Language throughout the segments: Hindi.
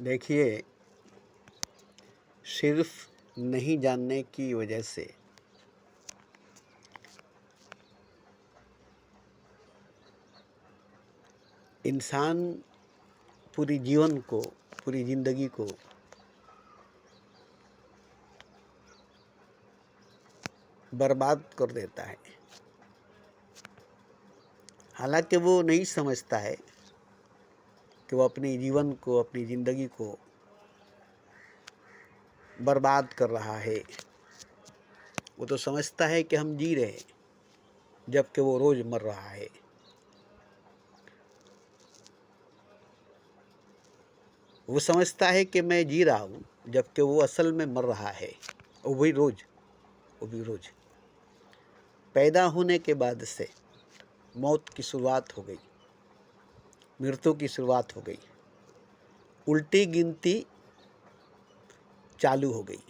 देखिए, सिर्फ नहीं जानने की वजह से इंसान पूरी जीवन को, पूरी ज़िंदगी को बर्बाद कर देता है। हालांकि वो नहीं समझता है कि वो अपने जीवन को, अपनी ज़िंदगी को बर्बाद कर रहा है। वो तो समझता है कि हम जी रहे हैं, जबकि वो रोज़ मर रहा है। वो समझता है कि मैं जी रहा हूँ, जबकि वो असल में मर रहा है। और वो भी रोज़ पैदा होने के बाद से मौत की शुरुआत हो गई, मृत्यु की शुरुआत हो गई, उल्टी गिनती चालू हो गई।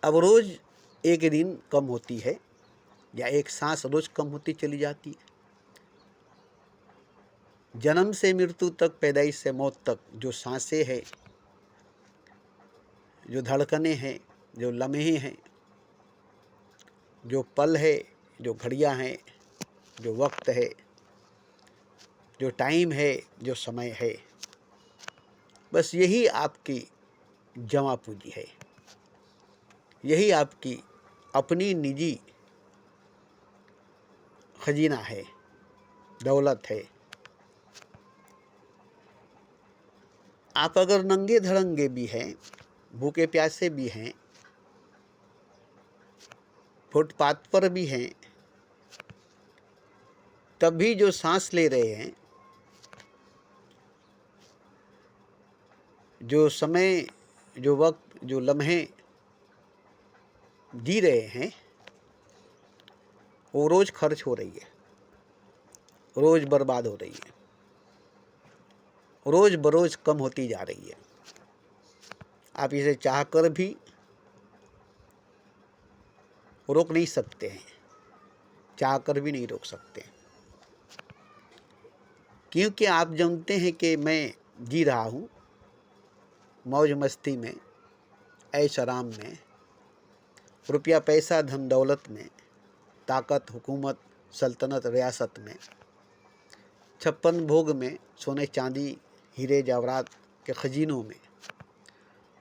अब रोज़ एक दिन कम होती है या एक सांस रोज़ कम होती चली जाती है। जन्म से मृत्यु तक, पैदाइश से मौत तक जो सांसें हैं, जो धड़कनें हैं, जो लम्हे हैं, जो पल है, जो घड़ियां हैं, जो वक्त है, जो टाइम है, जो समय है, बस यही आपकी जमा पूंजी है। यही आपकी अपनी निजी खजीना है, दौलत है। आप अगर नंगे धड़ंगे भी हैं, भूखे प्यासे भी हैं, फुटपाथ पर भी हैं, तब भी जो सांस ले रहे हैं, जो समय, जो वक्त, जो लम्हे जी रहे हैं, वो रोज़ खर्च हो रही है, रोज़ बर्बाद हो रही है, रोज़ बरोज़ कम होती जा रही है। आप इसे चाहकर भी रोक नहीं सकते हैं, चाहकर भी नहीं रोक सकते, क्योंकि आप जानते हैं कि मैं जी रहा हूँ मौज मस्ती में, ऐश आराम में, रुपया पैसा धन दौलत में, ताकत हुकूमत सल्तनत रियासत में, 56 भोग में, सोने चांदी हीरे जवाहरात के खजीनों में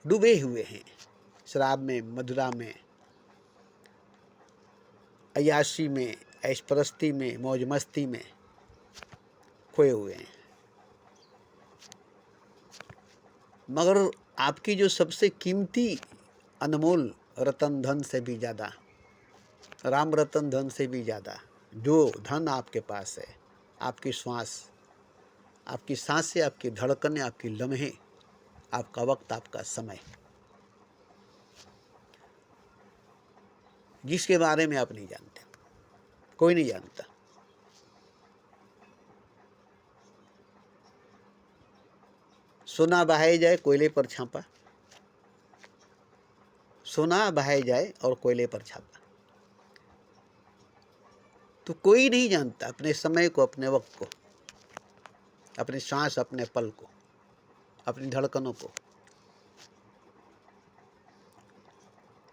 डूबे हुए हैं। शराब में, मदिरा में, अय्याशी में, ऐशपरस्ती में, मौज मस्ती में खोए हुए हैं। मगर आपकी जो सबसे कीमती अनमोल रतन धन से भी ज़्यादा, राम रतन धन से भी ज़्यादा जो धन आपके पास है, आपकी श्वास, आपकी सांसें, आपकी धड़कनें, आपकी लम्हे, आपका वक्त, आपका समय, जिसके बारे में आप नहीं जानते, कोई नहीं जानता। सोना बहाया जाए कोयले पर छापा, सोना बहाया जाए और कोयले पर छापा, तो कोई नहीं जानता अपने समय को, अपने वक्त को, अपनी सांस, अपने पल को, अपनी धड़कनों को।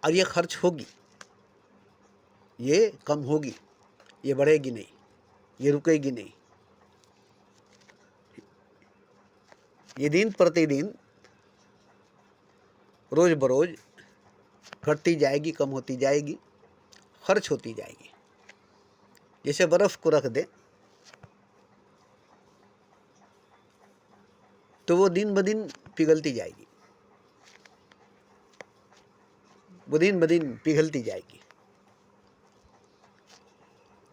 और ये खर्च होगी, ये कम होगी, ये बढ़ेगी नहीं, ये रुकेगी नहीं। ये दिन प्रतिदिन, रोज़ बरोज़ घटती जाएगी, कम होती जाएगी, खर्च होती जाएगी। जैसे बर्फ़ को रख दे तो वो दिन ब दिन पिघलती जाएगी, वो दिन ब दिन पिघलती जाएगी,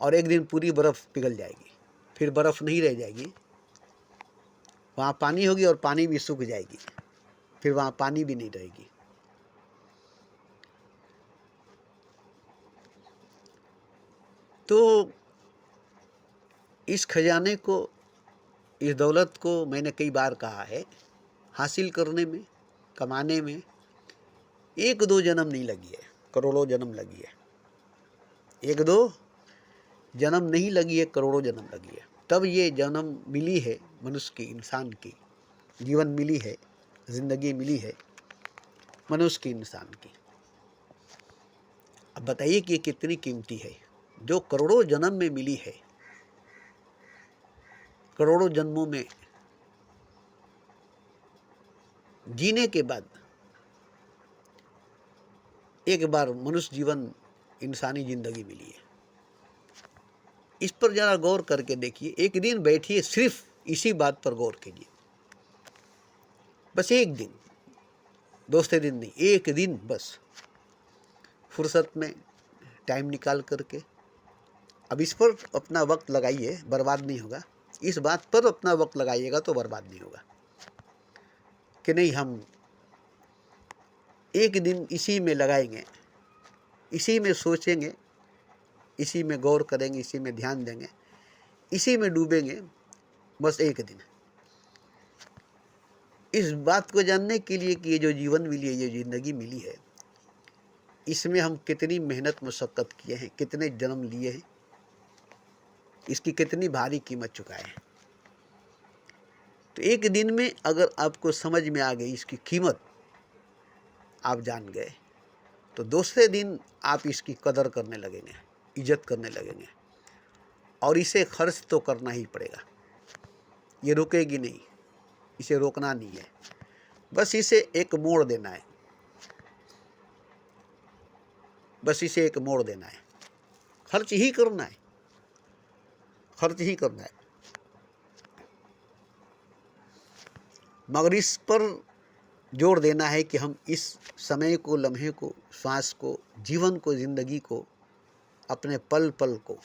और एक दिन पूरी बर्फ़ पिघल जाएगी, फिर बर्फ़ नहीं रह जाएगी। वहाँ पानी होगी और पानी भी सूख जाएगी, फिर वहाँ पानी भी नहीं रहेगी। तो इस खजाने को, इस दौलत को मैंने कई बार कहा है, हासिल करने में, कमाने में एक दो जन्म नहीं लगी है, करोड़ों जन्म लगी है। एक दो जन्म नहीं लगी है, करोड़ों जन्म लगी है। तब ये जन्म मिली है मनुष्य की, इंसान की, जीवन मिली है, ज़िंदगी मिली है मनुष्य की, इंसान की। अब बताइए कि ये कितनी कीमती है, जो करोड़ों जन्म में मिली है, करोड़ों जन्मों में जीने के बाद एक बार मनुष्य जीवन, इंसानी जिंदगी मिली है। इस पर जरा गौर करके देखिए, एक दिन बैठिए, सिर्फ इसी बात पर गौर कीजिए, बस एक दिन, दूसरे दिन नहीं, एक दिन बस फुर्सत में टाइम निकाल करके अब इस पर अपना वक्त लगाइए, बर्बाद नहीं होगा। इस बात पर अपना वक्त लगाइएगा तो बर्बाद नहीं होगा कि नहीं हम एक दिन इसी में लगाएंगे, इसी में सोचेंगे, इसी में गौर करेंगे, इसी में ध्यान देंगे, इसी में डूबेंगे, बस एक दिन। इस बात को जानने के लिए कि ये जो जीवन मिली है, ये ज़िंदगी मिली है, इसमें हम कितनी मेहनत मशक्क़त किए हैं, कितने जन्म लिए हैं, इसकी कितनी भारी कीमत चुकाए हैं। तो एक दिन में अगर आपको समझ में आ गई इसकी कीमत, आप जान गए, तो दूसरे दिन आप इसकी कदर करने लगेंगे, इज्जत करने लगेंगे, और इसे खर्च तो करना ही पड़ेगा। ये रुकेगी नहीं, इसे रोकना नहीं है, बस इसे एक मोड़ देना है, बस इसे एक मोड़ देना है, खर्च ही करना है, खर्च ही करना है। मगर इस पर जोर देना है कि हम इस समय को, लम्हे को, श्वास को, जीवन को, जिंदगी को, अपने पल पल को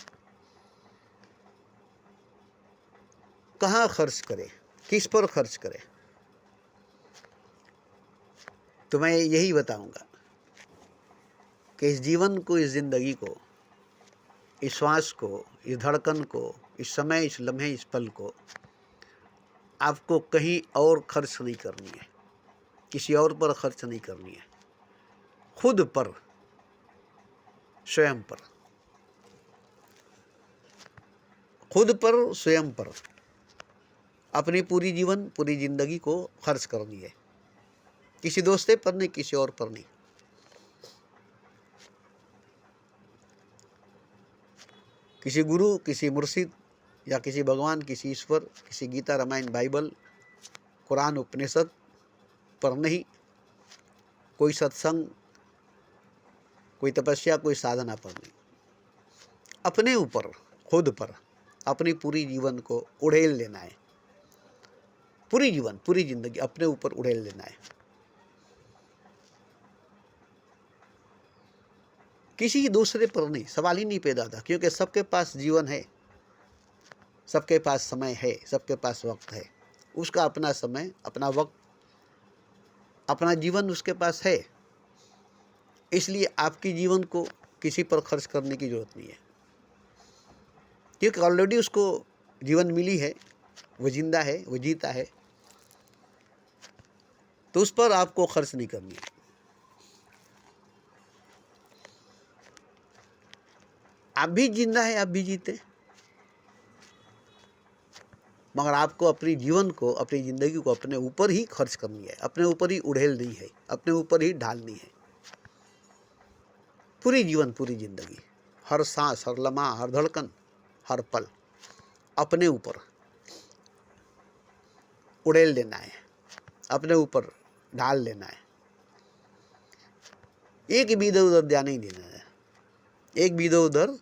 कहाँ खर्च करें, किस पर खर्च करें। तो मैं यही बताऊंगा कि इस जीवन को, इस जिंदगी को, इस श्वास को, इस धड़कन को, इस समय, इस लम्हे, इस पल को आपको कहीं और खर्च नहीं करनी है, किसी और पर खर्च नहीं करनी है, खुद पर, स्वयं पर, खुद पर, स्वयं पर अपनी पूरी जीवन, पूरी जिंदगी को खर्च करनी है, किसी दोस्ते पर नहीं, किसी और पर नहीं। किसी गुरु, किसी मुर्शिद या किसी भगवान, किसी ईश्वर, किसी गीता, रामायण, बाइबल, कुरान, उपनिषद पर नहीं, कोई सत्संग, कोई तपस्या, कोई साधना पर नहीं, अपने ऊपर, खुद पर अपनी पूरी जीवन को उड़ेल लेना है, पूरी जीवन, पूरी जिंदगी अपने ऊपर उड़ेल लेना है। किसी दूसरे पर नहीं, सवाल ही नहीं पैदा था, क्योंकि सबके पास जीवन है, सबके पास समय है, सबके पास वक्त है, उसका अपना समय, अपना वक्त, अपना जीवन उसके पास है। इसलिए आपकी जीवन को किसी पर खर्च करने की जरूरत नहीं है, क्योंकि ऑलरेडी उसको जीवन मिली है, वो जिंदा है, वो जीता है, तो उस पर आपको खर्च नहीं करनी है। आप भी जिंदा है, आप भी जीते, मगर आपको अपनी जीवन को, अपनी ज़िंदगी को अपने ऊपर ही खर्च करनी है, अपने ऊपर ही उड़ेलनी है, अपने ऊपर ही ढालनी है। पूरी जीवन, पूरी ज़िंदगी, हर सांस, हर लम्हा, हर धड़कन, हर पल अपने ऊपर उड़ेल देना है, अपने ऊपर ढाल लेना है। एक भी इधर उधर जाने नहीं देना है, एक भी इधर उधर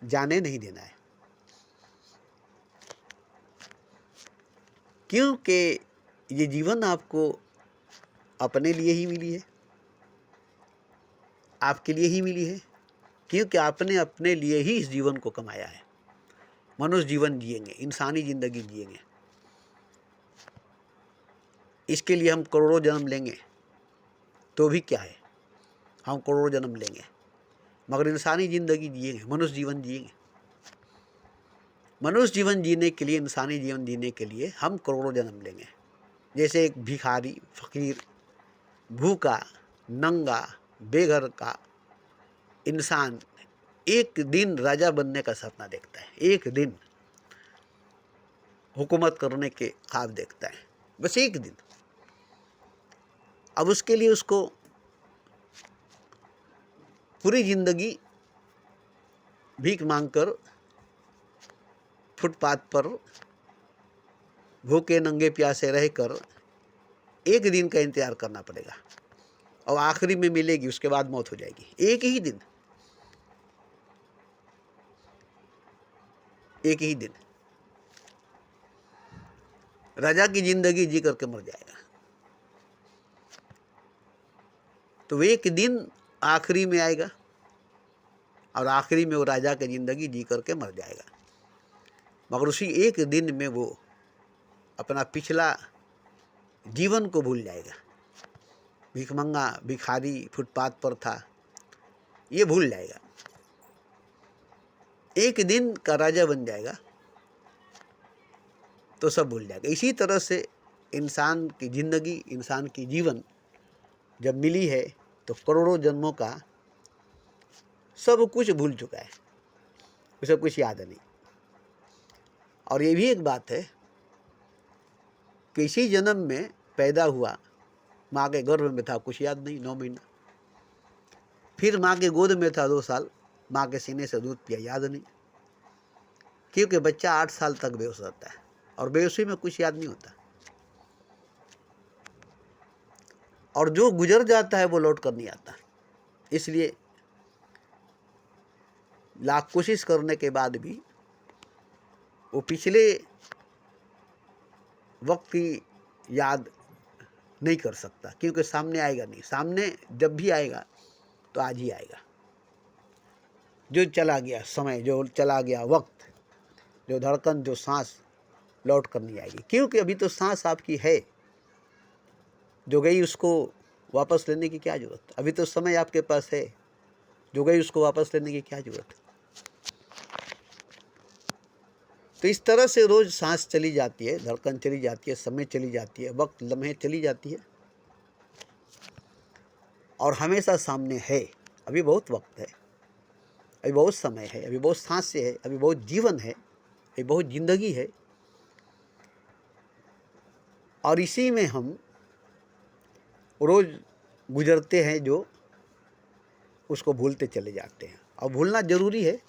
जाने नहीं देना है, क्योंकि ये जीवन आपको अपने लिए ही मिली है, आपके लिए ही मिली है, क्योंकि आपने अपने लिए ही इस जीवन को कमाया है। मनुष्य जीवन जिएंगे, इंसानी ज़िंदगी जिएंगे, इसके लिए हम करोड़ों जन्म लेंगे तो भी क्या है, हम करोड़ों जन्म लेंगे, मगर इंसानी ज़िंदगी जिएंगे, मनुष्य जीवन जिएंगे। मनुष्य जीवन जीने के लिए, इंसानी जीवन जीने के लिए हम करोड़ों जन्म लेंगे। जैसे एक भिखारी, फकीर, भूखा, नंगा, बेघर का इंसान एक दिन राजा बनने का सपना देखता है, एक दिन हुकूमत करने के ख्वाब देखता है, बस एक दिन। अब उसके लिए उसको पूरी जिंदगी भीख मांगकर फुटपाथ पर भूखे नंगे प्यासे रहकर एक दिन का इंतजार करना पड़ेगा, और आखिरी में मिलेगी, उसके बाद मौत हो जाएगी। एक ही दिन, एक ही दिन राजा की जिंदगी जी करके मर जाएगा। तो एक दिन आखिरी में आएगा और आखिरी में वो राजा की जिंदगी जी करके मर जाएगा, मगर उसी एक दिन में वो अपना पिछला जीवन को भूल जाएगा। भिखमंगा, भिखारी, फुटपाथ पर था, ये भूल जाएगा। एक दिन का राजा बन जाएगा तो सब भूल जाएगा। इसी तरह से इंसान की जिंदगी, इंसान की जीवन जब मिली है तो करोड़ों जन्मों का सब कुछ भूल चुका है, उसे कुछ याद नहीं। और ये भी एक बात है कि इसी जन्म में पैदा हुआ, माँ के गर्भ में था, कुछ याद नहीं 9 महीना, फिर माँ के गोद में था 2 साल, माँ के सीने से दूध पिया, याद नहीं, क्योंकि बच्चा 8 साल तक बेहोश रहता है और बेहोशी में कुछ याद नहीं होता। और जो गुजर जाता है वो लौट कर नहीं आता। इसलिए लाख कोशिश करने के बाद भी वो पिछले वक्त की याद नहीं कर सकता, क्योंकि सामने आएगा नहीं। सामने जब भी आएगा तो आज ही आएगा। जो चला गया समय, जो चला गया वक्त, जो धड़कन, जो सांस लौट कर नहीं आएगी, क्योंकि अभी तो सांस आपकी है, जो गई उसको वापस लेने की क्या जरूरत। अभी तो समय आपके पास है, जो गई उसको वापस लेने की क्या जरूरत। तो इस तरह से रोज सांस चली जाती है, धड़कन चली जाती है, समय चली जाती है, वक्त, लम्हे चली जाती है, और हमेशा सामने है। अभी बहुत वक्त है, अभी बहुत समय है, अभी बहुत सांसें है, अभी बहुत जीवन है, अभी बहुत जिंदगी है। और इसी में हम रोज गुजरते हैं, जो उसको भूलते चले जाते हैं। और भूलना जरूरी है,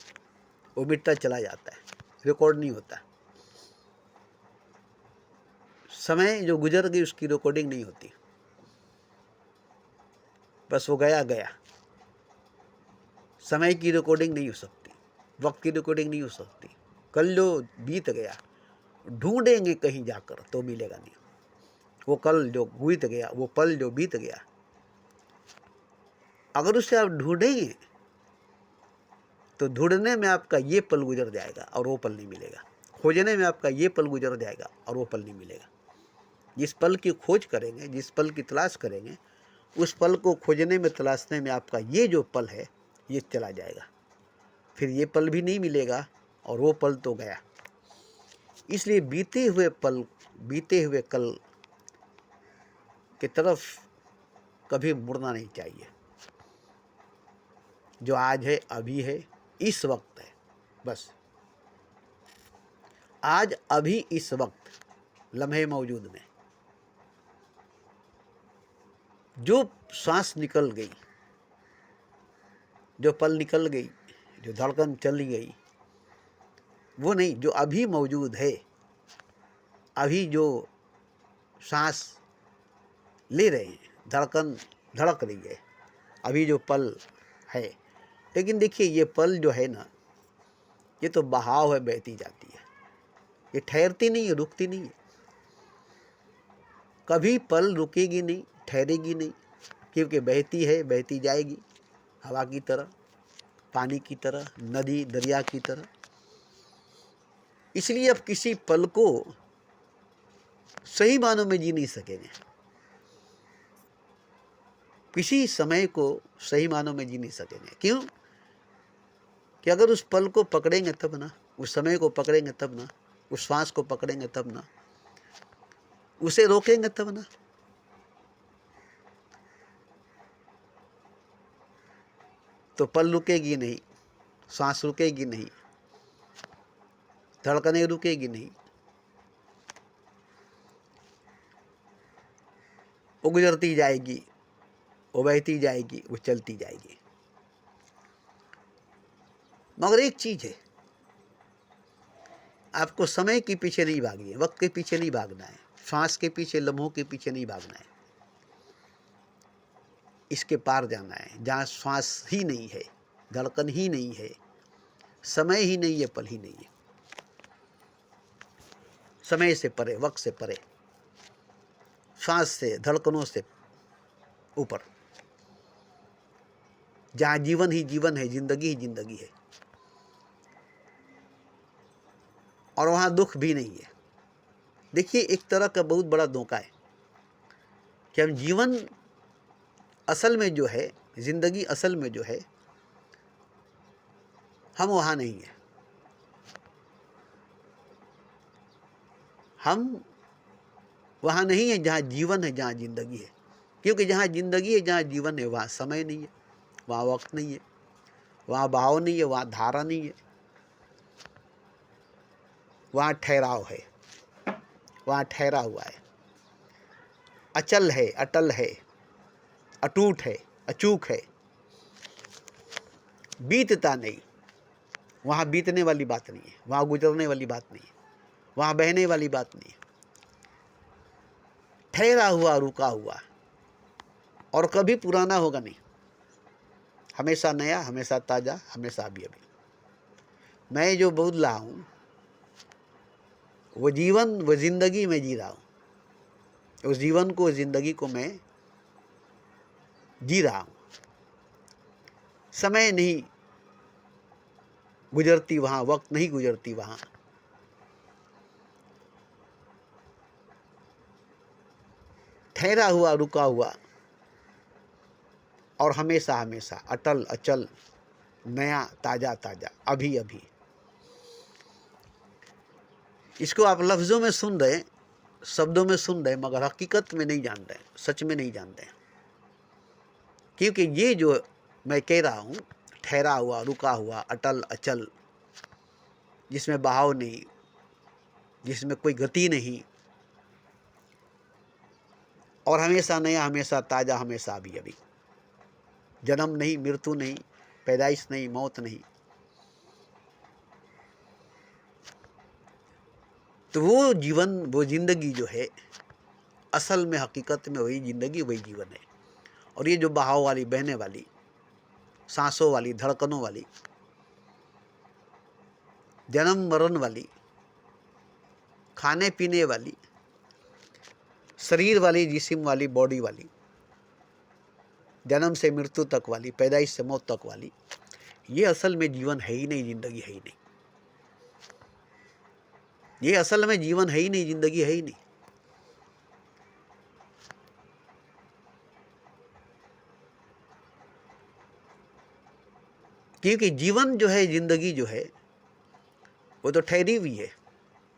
वो मिटता चला जाता है, रिकॉर्ड नहीं होता। समय जो गुजर गई उसकी रिकॉर्डिंग नहीं होती, बस वो गया गया। समय की रिकॉर्डिंग नहीं हो सकती, वक्त की रिकॉर्डिंग नहीं हो सकती। कल जो बीत गया ढूंढेंगे कहीं जाकर तो मिलेगा नहीं। वो कल जो बीत गया, वो पल जो बीत गया, अगर उसे आप ढूंढेंगे तो ढूंढने में आपका ये पल गुजर जाएगा और वो पल नहीं मिलेगा। खोजने में आपका ये पल गुजर जाएगा और वो पल नहीं मिलेगा। जिस पल की खोज करेंगे, जिस पल की तलाश करेंगे, उस पल को खोजने में, तलाशने में आपका ये जो पल है ये चला जाएगा। फिर ये पल भी नहीं मिलेगा और वो पल तो गया। इसलिए बीते हुए पल, बीते हुए कल की तरफ कभी मुड़ना नहीं चाहिए। जो आज है, अभी है, इस वक्त है, बस आज, अभी, इस वक्त, लम्हे मौजूद में जो सांस निकल गई, जो पल निकल गई, जो धड़कन चली गई, वो नहीं, जो अभी मौजूद है, अभी जो सांस ले रहे हैं, धड़कन धड़क रही है, अभी जो पल है। लेकिन देखिए ये पल जो है ना, ये तो बहाव है, बहती जाती है, ये ठहरती नहीं है, रुकती नहीं है। कभी पल रुकेगी नहीं, ठहरेगी नहीं, क्योंकि बहती है, बहती जाएगी, हवा की तरह, पानी की तरह, नदी दरिया की तरह। इसलिए अब किसी पल को सही मानों में जी नहीं सकेंगे, किसी समय को सही मानों में जी नहीं सकेंगे। क्यों? कि अगर उस पल को पकड़ेंगे तब ना, उस समय को पकड़ेंगे तब ना, उस श्वास को पकड़ेंगे तब ना, उसे रोकेंगे तब ना। तो पल रुकेगी नहीं, सांस रुकेगी नहीं, धड़कनें रुकेगी नहीं। वो गुजरती जाएगी, वो बहती जाएगी, वो चलती जाएगी। मगर एक चीज़ है, आपको समय के पीछे नहीं भागनी है, वक्त के पीछे नहीं भागना है, श्वास के पीछे, लम्हों के पीछे नहीं भागना है। इसके पार जाना है, जहाँ श्वास ही नहीं है, धड़कन ही नहीं है, समय ही नहीं है, पल ही नहीं है। समय से परे, वक्त से परे, श्वास से, धड़कनों से ऊपर, जहाँ जीवन ही जीवन है, जिंदगी ही जिंदगी है, और वहाँ दुख भी नहीं है। देखिए, एक तरह का बहुत बड़ा धोखा है कि हम जीवन असल में जो है, जिंदगी असल में जो है, हम वहाँ नहीं है। हम वहाँ नहीं है जहाँ जीवन है, जहाँ जिंदगी है। क्योंकि जहाँ जिंदगी है, जहाँ जीवन है, वहाँ समय नहीं है, वहाँ वक्त नहीं है, वहाँ भाव नहीं है, वहाँ धारा नहीं है, वहाँ ठहराव है, वहाँ ठहरा हुआ है, अचल है, अटल है, अटूट है, अचूक है, बीतता नहीं। वहाँ बीतने वाली बात नहीं है, वहाँ गुजरने वाली बात नहीं है, वहाँ बहने वाली बात नहीं है। ठहरा हुआ, रुका हुआ, और कभी पुराना होगा नहीं, हमेशा नया, हमेशा ताज़ा, हमेशा अभी अभी। मैं जो बोल रहा हूँ वो जीवन, वो जिंदगी में जी रहा हूँ, उस जीवन को, जिंदगी को मैं जी रहा हूँ। समय नहीं गुजरती वहाँ, वक्त नहीं गुजरती वहाँ, ठहरा हुआ, रुका हुआ, और हमेशा हमेशा अटल, अचल, नया, ताज़ा ताज़ा, अभी अभी। इसको आप लफ्ज़ों में सुन रहे, शब्दों में सुन रहे, मगर हकीकत में नहीं जान रहे, सच में नहीं जान रहे। क्योंकि ये जो मैं कह रहा हूँ, ठहरा हुआ, रुका हुआ, अटल, अचल, जिसमें बहाव नहीं, जिसमें कोई गति नहीं, और हमेशा नया, हमेशा ताज़ा, हमेशा अभी अभी। जन्म नहीं, मृत्यु नहीं, पैदाइश नहीं, मौत नहीं। तो वो जीवन, वो जिंदगी जो है, असल में, हकीकत में वही जिंदगी, वही जीवन है। और ये जो बहाव वाली, बहने वाली, सांसों वाली, धड़कनों वाली, जन्म मरण वाली, खाने पीने वाली, शरीर वाली, जिस्म वाली, बॉडी वाली, जन्म से मृत्यु तक वाली, पैदाइश से मौत तक वाली, ये असल में जीवन है ही नहीं, जिंदगी है ही नहीं। ये असल में जीवन है ही नहीं, जिंदगी है ही नहीं। क्योंकि जीवन जो है, जिंदगी जो है, वो तो ठहरी हुई है,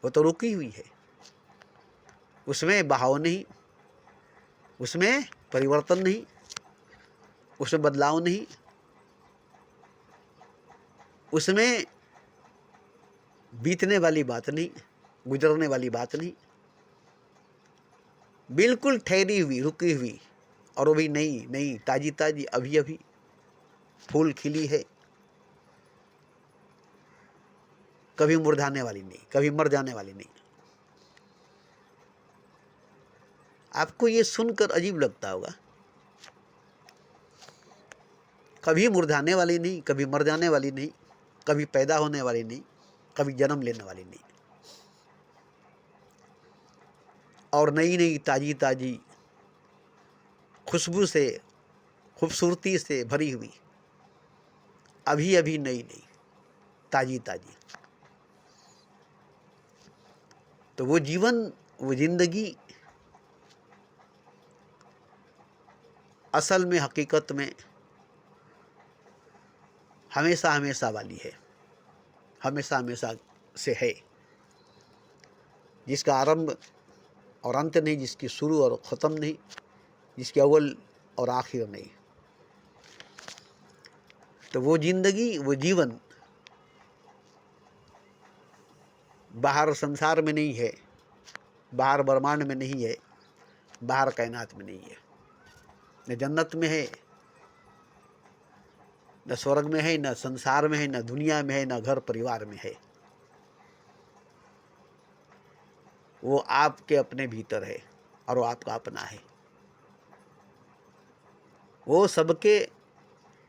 वो तो रुकी हुई है। उसमें बहाव नहीं, उसमें परिवर्तन नहीं, उसमें बदलाव नहीं, उसमें बीतने वाली बात नहीं, गुजरने वाली बात नहीं। बिल्कुल ठहरी हुई, रुकी हुई, और वो भी नई नई, ताजी ताजी, अभी अभी फूल खिली है, कभी मुरझाने वाली नहीं, कभी मर जाने वाली नहीं। आपको ये सुनकर अजीब लगता होगा, कभी मुरझाने वाली नहीं, कभी मर जाने वाली नहीं, कभी पैदा होने वाली नहीं, कभी जन्म लेने वाली नहीं, और नई नई, ताजी ताजी, खुशबू से, खूबसूरती से भरी हुई, अभी अभी नई नई, ताजी ताजी। तो वो जीवन, वो जिंदगी असल में, हकीकत में हमेशा हमेशा वाली है, हमेशा हमेशा से है, जिसका आरंभ और अंत नहीं, जिसकी शुरू और ख़त्म नहीं, जिसकी अव्वल और आखिर नहीं। तो वो जिंदगी, वो जीवन बाहर संसार में नहीं है, बाहर ब्रह्मांड में नहीं है, बाहर कायनात में नहीं है। न जन्नत में है, न स्वर्ग में है, न संसार में है, न दुनिया में है, न घर परिवार में है। वो आपके अपने भीतर है और वो आपका अपना है। वो सबके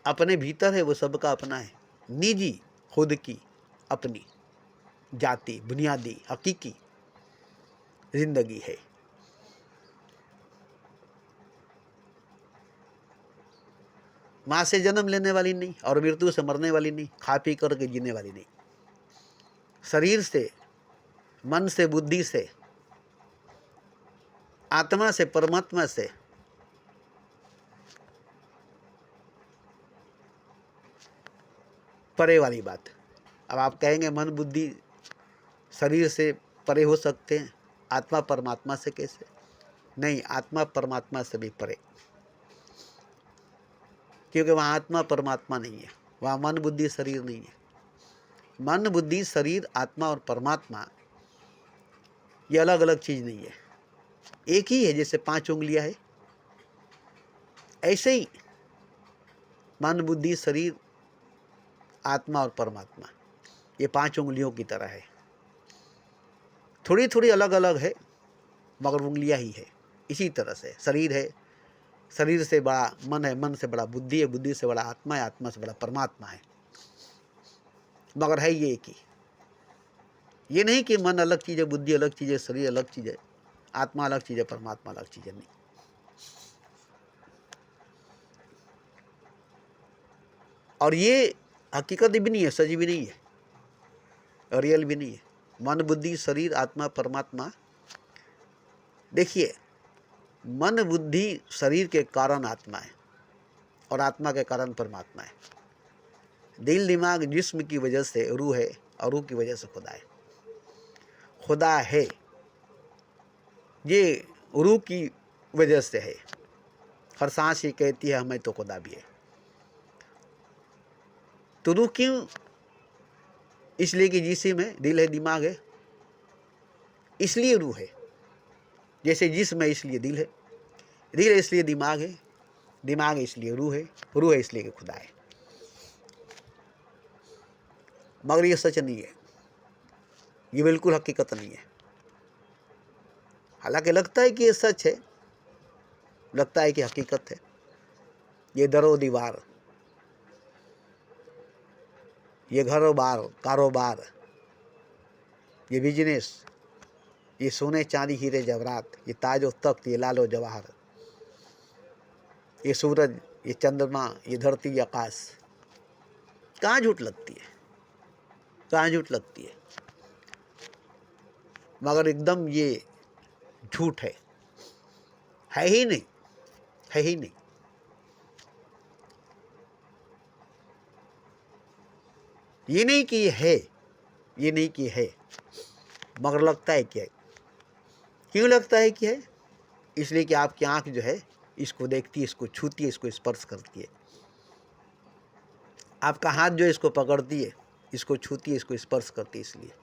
अपने भीतर है, वो सबका अपना है। निजी, खुद की, अपनी जाति, बुनियादी, हकीकी जिंदगी है। माँ से जन्म लेने वाली नहीं और मृत्यु से मरने वाली नहीं, खा पी करके जीने वाली नहीं। शरीर से, मन से, बुद्धि से, आत्मा से, परमात्मा से परे वाली बात। अब आप कहेंगे मन बुद्धि शरीर से परे हो सकते हैं, आत्मा परमात्मा से कैसे? नहीं, आत्मा परमात्मा से भी परे, क्योंकि वहाँ आत्मा परमात्मा नहीं है, वहाँ मन बुद्धि शरीर नहीं है। मन बुद्धि शरीर, आत्मा और परमात्मा ये अलग अलग चीज़ नहीं है, एक ही है। जैसे 5 उंगलियां है, ऐसे ही मन बुद्धि शरीर, आत्मा और परमात्मा ये 5 उंगलियों की तरह है। थोड़ी थोड़ी अलग अलग है मगर उंगलियां ही है। इसी तरह से शरीर है, शरीर से बड़ा मन है, मन से बड़ा बुद्धि है, बुद्धि से बड़ा आत्मा है, आत्मा से बड़ा परमात्मा है, मगर है ये एक ही। ये नहीं कि मन अलग चीज़ है, बुद्धि अलग चीज़ है, शरीर अलग चीज़ है, आत्मा अलग चीज़ है, परमात्मा अलग चीज़ है, नहीं। और ये हकीकत भी नहीं है, सच भी नहीं है, रियल भी नहीं है। मन बुद्धि शरीर आत्मा परमात्मा, देखिए मन बुद्धि शरीर के कारण आत्मा है और आत्मा के कारण परमात्मा है। दिल दिमाग जिस्म की वजह से रूह है और रूह की वजह से खुदा है। खुदा है ये रूह की वजह से है। हर सांस ही कहती है हमें तो खुदा भी है। तो रूह क्यों? इसलिए कि जिस्म है, दिल है, दिमाग है, इसलिए रूह है। जैसे जिस्म है इसलिए दिल है, दिल है इसलिए दिमाग है, दिमाग है इसलिए रूह है, रूह है इसलिए कि खुदा है। मगर ये सच नहीं है, ये बिल्कुल हकीकत नहीं है। हालांकि लगता है कि ये सच है, लगता है कि हकीकत है। ये दरो दीवार, ये घरों बार, कारोबार, ये बिजनेस, ये सोने चांदी हीरे जवाहरात, ये ताजो तख्त, ये लालो जवाहर, ये सूरज, ये चंद्रमा, ये धरती, ये आकाश, कहाँ झूठ लगती है? कहाँ झूठ लगती है? मगर एकदम ये झूठ है ही नहीं, है ही नहीं। ये नहीं कि ये है, ये नहीं कि है, मगर लगता है कि है। क्यों लगता है कि है? इसलिए कि आपकी आंख जो है इसको देखती है, इसको छूती है, इसको स्पर्श करती है। आपका हाथ जो है इसको पकड़ती है, इसको छूती है, इसको स्पर्श करती है। इसलिए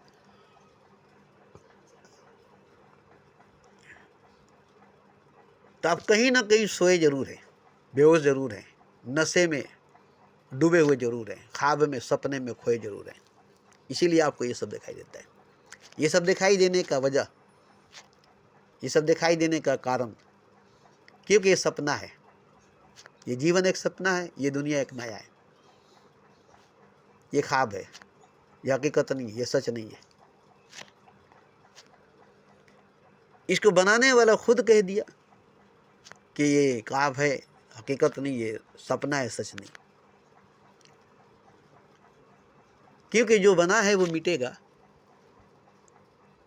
तो आप कहीं ना कहीं सोए जरूर हैं, बेहोश जरूर हैं, नशे में डूबे हुए जरूर हैं, ख्वाब में, सपने में खोए जरूर हैं। इसीलिए आपको ये सब दिखाई देता है। ये सब दिखाई देने का वजह, ये सब दिखाई देने का कारण, क्योंकि ये सपना है। ये जीवन एक सपना है, ये दुनिया एक माया है, ये ख्वाब है, ये हकीकत नहीं है, ये सच नहीं है। इसको बनाने वाला खुद कह दिया कि ये ख्वाब है, हकीकत नहीं, ये सपना है, सच नहीं। क्योंकि जो बना है वो मिटेगा,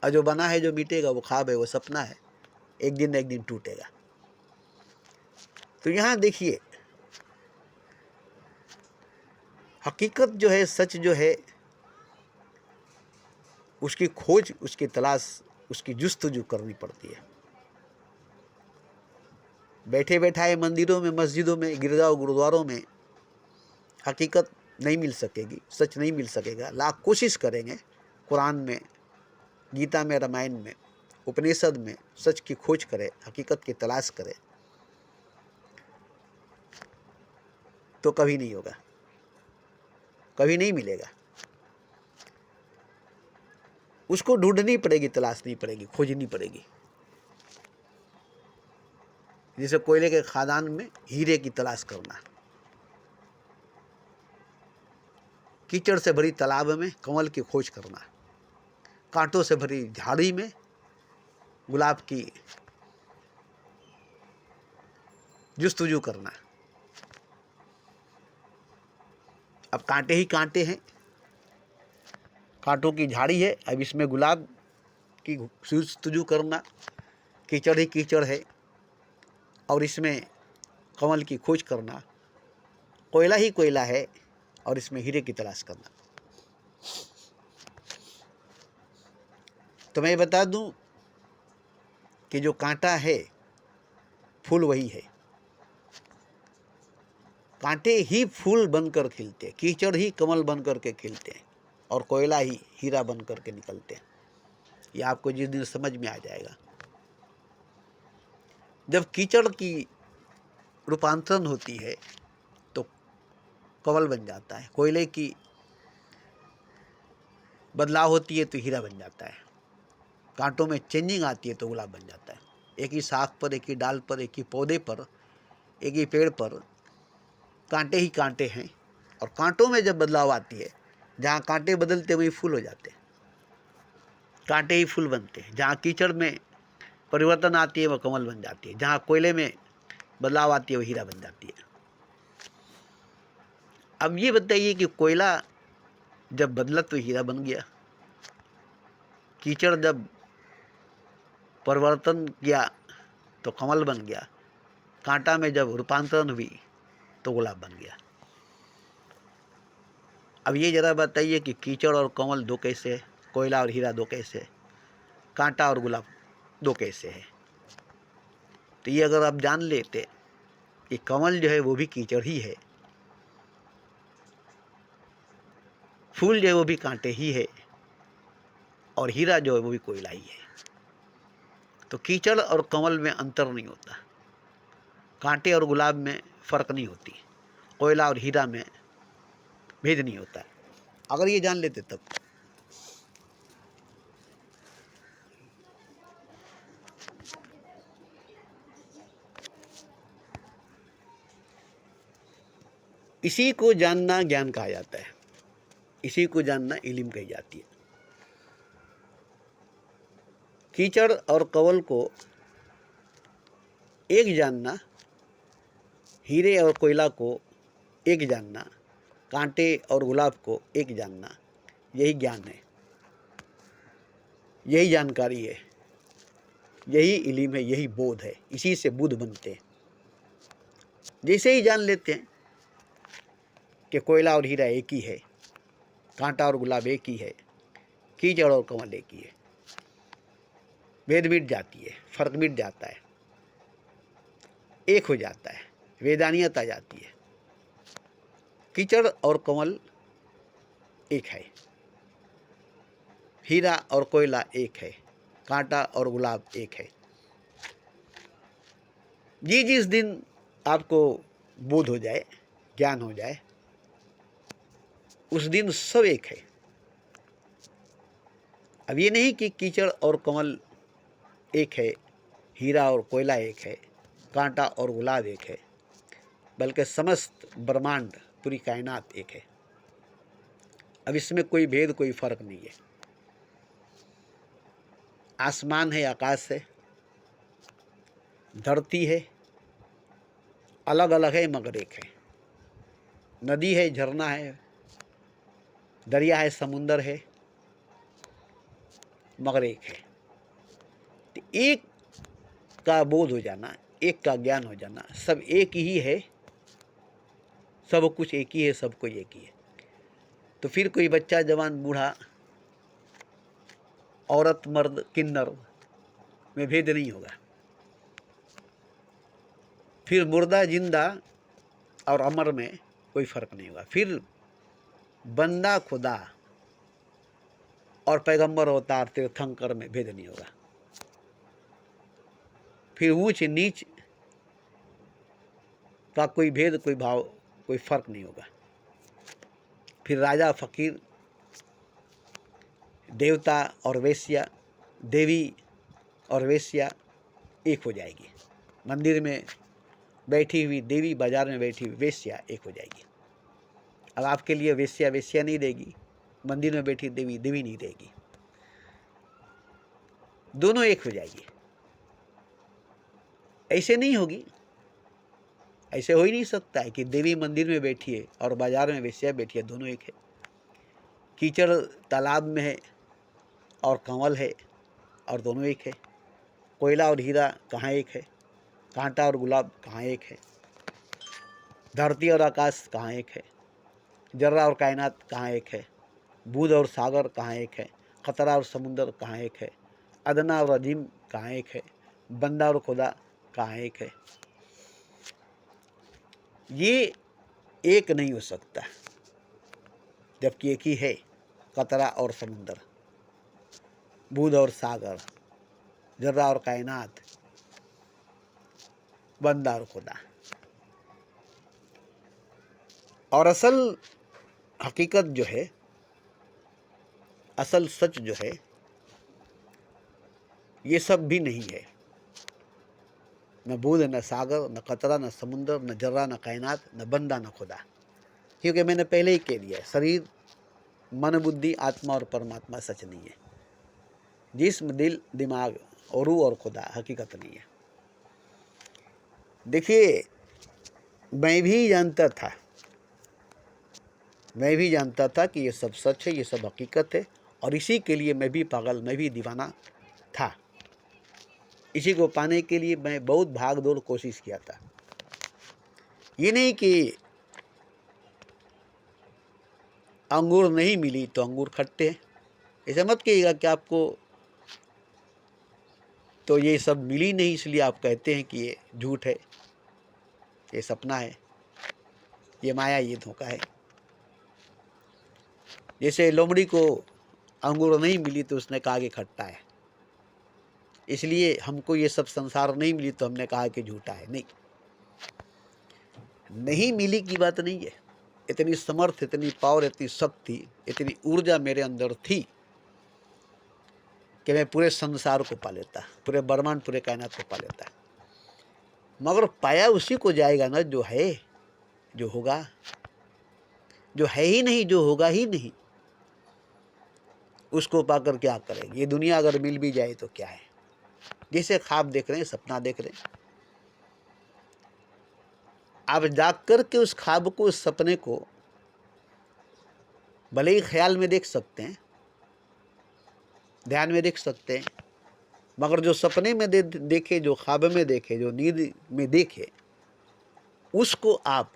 और जो बना है जो मिटेगा वो ख्वाब है, वो सपना है, एक दिन टूटेगा। तो यहाँ देखिए, हकीकत जो है, सच जो है, उसकी खोज, उसकी तलाश, उसकी जुस्तजू करनी पड़ती है। बैठे बैठाए मंदिरों में, मस्जिदों में, गिरजाओं, गुरुद्वारों में हकीकत नहीं मिल सकेगी, सच नहीं मिल सकेगा। लाख कोशिश करेंगे, कुरान में, गीता में, रामायण में, उपनिषद में सच की खोज करें, हकीकत की तलाश करें, तो कभी नहीं होगा, कभी नहीं मिलेगा। उसको ढूंढनी पड़ेगी, तलाशनी पड़ेगी, खोजनी पड़ेगी। जैसे कोयले के खदान में हीरे की तलाश करना, कीचड़ से भरी तालाब में कमल की खोज करना, कांटों से भरी झाड़ी में गुलाब की जुस्तजू करना। अब कांटे ही कांटे हैं, कांटों की झाड़ी है, अब इसमें गुलाब की जुस्तजू करना, कीचड़ ही कीचड़ है और इसमें कमल की खोज करना, कोयला ही कोयला है और इसमें हीरे की तलाश करना। तो मैं बता दूं कि जो कांटा है फूल वही है, कांटे ही फूल बनकर खिलते, कीचड़ ही कमल बनकर के खिलते हैं और कोयला ही हीरा बनकर के निकलते हैं। ये आपको जिस दिन समझ में आ जाएगा, जब कीचड़ की रूपांतरण होती है तो कमल बन जाता है, कोयले की बदलाव होती है तो हीरा बन जाता है, कांटों में चेंजिंग आती है तो गुलाब बन जाता है। एक ही शाख पर, एक ही डाल पर, एक ही पौधे पर, एक ही पेड़ पर कांटे ही कांटे हैं और कांटों में जब बदलाव आती है, जहाँ कांटे बदलते वही फूल हो जाते हैं, कांटे ही फूल बनते हैं। जहाँ कीचड़ में परिवर्तन आती है वह कमल बन जाती है, जहाँ कोयले में बदलाव आती है वह हीरा बन जाती है। अब ये बताइए कि कोयला जब बदला तो हीरा बन गया, कीचड़ जब परिवर्तन किया तो कमल बन गया, कांटा में जब रूपांतरण हुई तो गुलाब बन गया। अब ये जरा बताइए कि कीचड़ और कमल दो कैसे है, कोयला और हीरा दो कैसे है, कांटा और गुलाब दो कैसे है। तो ये अगर आप जान लेते कि कमल जो है वो भी कीचड़ ही है, फूल जो है वो भी कांटे ही है और हीरा जो है वो भी कोयला ही है, तो कीचड़ और कमल में अंतर नहीं होता, कांटे और गुलाब में फ़र्क नहीं होती, कोयला और हीरा में भेद नहीं होता। अगर ये जान लेते तब। इसी को जानना ज्ञान कहा जाता है, इसी को जानना इल्म कही जाती है। कीचड़ और कमल को एक जानना, हीरे और कोयला को एक जानना, कांटे और गुलाब को एक जानना, यही ज्ञान है, यही जानकारी है, यही इल्म है, यही बोध है। इसी से बुद्ध बनते हैं। जैसे ही जान लेते हैं कि कोयला और हीरा एक ही है, कांटा और गुलाब एक ही है, कीचड़ और कमल एक ही है, भेद मिट जाती है, फर्क मिट जाता है, एक हो जाता है, वेदानियत आ जाती है। कीचड़ और कमल एक है, हीरा और कोयला एक है, कांटा और गुलाब एक है। ये जिस दिन आपको बोध हो जाए, ज्ञान हो जाए, उस दिन सब एक है। अब ये नहीं कि कीचड़ और कमल एक है, हीरा और कोयला एक है, कांटा और गुलाब एक है, बल्कि समस्त ब्रह्मांड, पूरी कायनात एक है। अब इसमें कोई भेद, कोई फर्क नहीं है। आसमान है, आकाश है, धरती है, अलग अलग है मगर एक है। नदी है, झरना है, दरिया है, समुंदर है, मगर एक है। तो एक का बोध हो जाना, एक का ज्ञान हो जाना, सब एक ही है, सब कुछ एक ही है, सब कुछ एक ही है। तो फिर कोई बच्चा, जवान, बूढ़ा, औरत, मर्द, किन्नर में भेद नहीं होगा। फिर मुर्दा, जिंदा और अमर में कोई फर्क नहीं होगा। फिर बंदा, खुदा और पैगंबर, अवतार, तीर्थंकर में भेद नहीं होगा। फिर ऊंच नीच का कोई भेद, कोई भाव कोई फर्क नहीं होगा। फिर राजा फकीर, देवता और वेश्या, देवी और वेश्या एक हो जाएगी। मंदिर में बैठी हुई देवी, बाजार में बैठी हुई वेश्या एक हो जाएगी। अब आपके लिए वेश्या वेश्या नहीं रहेगी, मंदिर में बैठी देवी देवी नहीं रहेगी, दोनों एक हो जाएगी। ऐसे नहीं होगी, ऐसे हो ही नहीं सकता है कि देवी मंदिर में बैठी है और बाजार में वेश्या बैठी है, दोनों एक है। कीचड़ तालाब में है और कंवल है और दोनों एक है। कोयला और हीरा कहाँ एक है, कांटा और गुलाब कहाँ एक है, धरती और आकाश कहाँ एक है, जर्रा और कायनात कहाँ एक है, बूंद और सागर कहाँ एक है, खतरा और समुंदर कहाँ एक है, अदना और अजीम कहाँ एक है, बंदा और खुदा कहाँ एक है। ये एक नहीं हो सकता, जबकि एक ही है। कतरा और समुंदर, बूंद और सागर, जर्रा और कायनात, बंदा और खुदा। और असल हकीकत जो है, असल सच जो है, ये सब भी नहीं है। न बूंद, न सागर, न कतरा, न समुंदर, न जर्रा, न कायनात, न बंदा, न खुदा। क्योंकि मैंने पहले ही कह दिया, शरीर, मन, बुद्धि, आत्मा और परमात्मा सच नहीं है। जिस्म, दिल, दिमाग और रूह और खुदा हकीकत नहीं है। देखिए, मैं भी जानता था कि ये सब सच है, ये सब हकीकत है, और इसी के लिए मैं भी पागल, मैं भी दीवाना था। इसी को पाने के लिए मैं बहुत भाग दौड़ कोशिश किया था। ये नहीं कि अंगूर नहीं मिली तो अंगूर खट्टे हैं, ऐसा मत कहिएगा कि आपको तो ये सब मिली नहीं इसलिए आप कहते हैं कि ये झूठ है, ये सपना है, ये माया, ये धोखा है। जैसे लोमड़ी को अंगूर नहीं मिली तो उसने कहा कि खट्टा है, इसलिए हमको ये सब संसार नहीं मिली तो हमने कहा कि झूठा है। नहीं मिली की बात नहीं है। इतनी समर्थ, इतनी पावर, इतनी शक्ति, इतनी ऊर्जा मेरे अंदर थी कि मैं पूरे संसार को पा लेता, पूरे ब्रह्मांड, पूरे कायनात को पा लेता। मगर पाया उसी को जाएगा ना जो है, जो होगा। जो है ही नहीं, जो होगा ही नहीं, उसको पाकर क्या करेंगे। ये दुनिया अगर मिल भी जाए तो क्या है। जैसे ख्वाब देख रहे हैं, सपना देख रहे हैं, आप जाग कर के उस ख्वाब को, उस सपने को भले ही ख्याल में देख सकते हैं, ध्यान में देख सकते हैं, मगर जो सपने में देखे, जो ख्वाब में देखे, जो नींद में देखे, उसको आप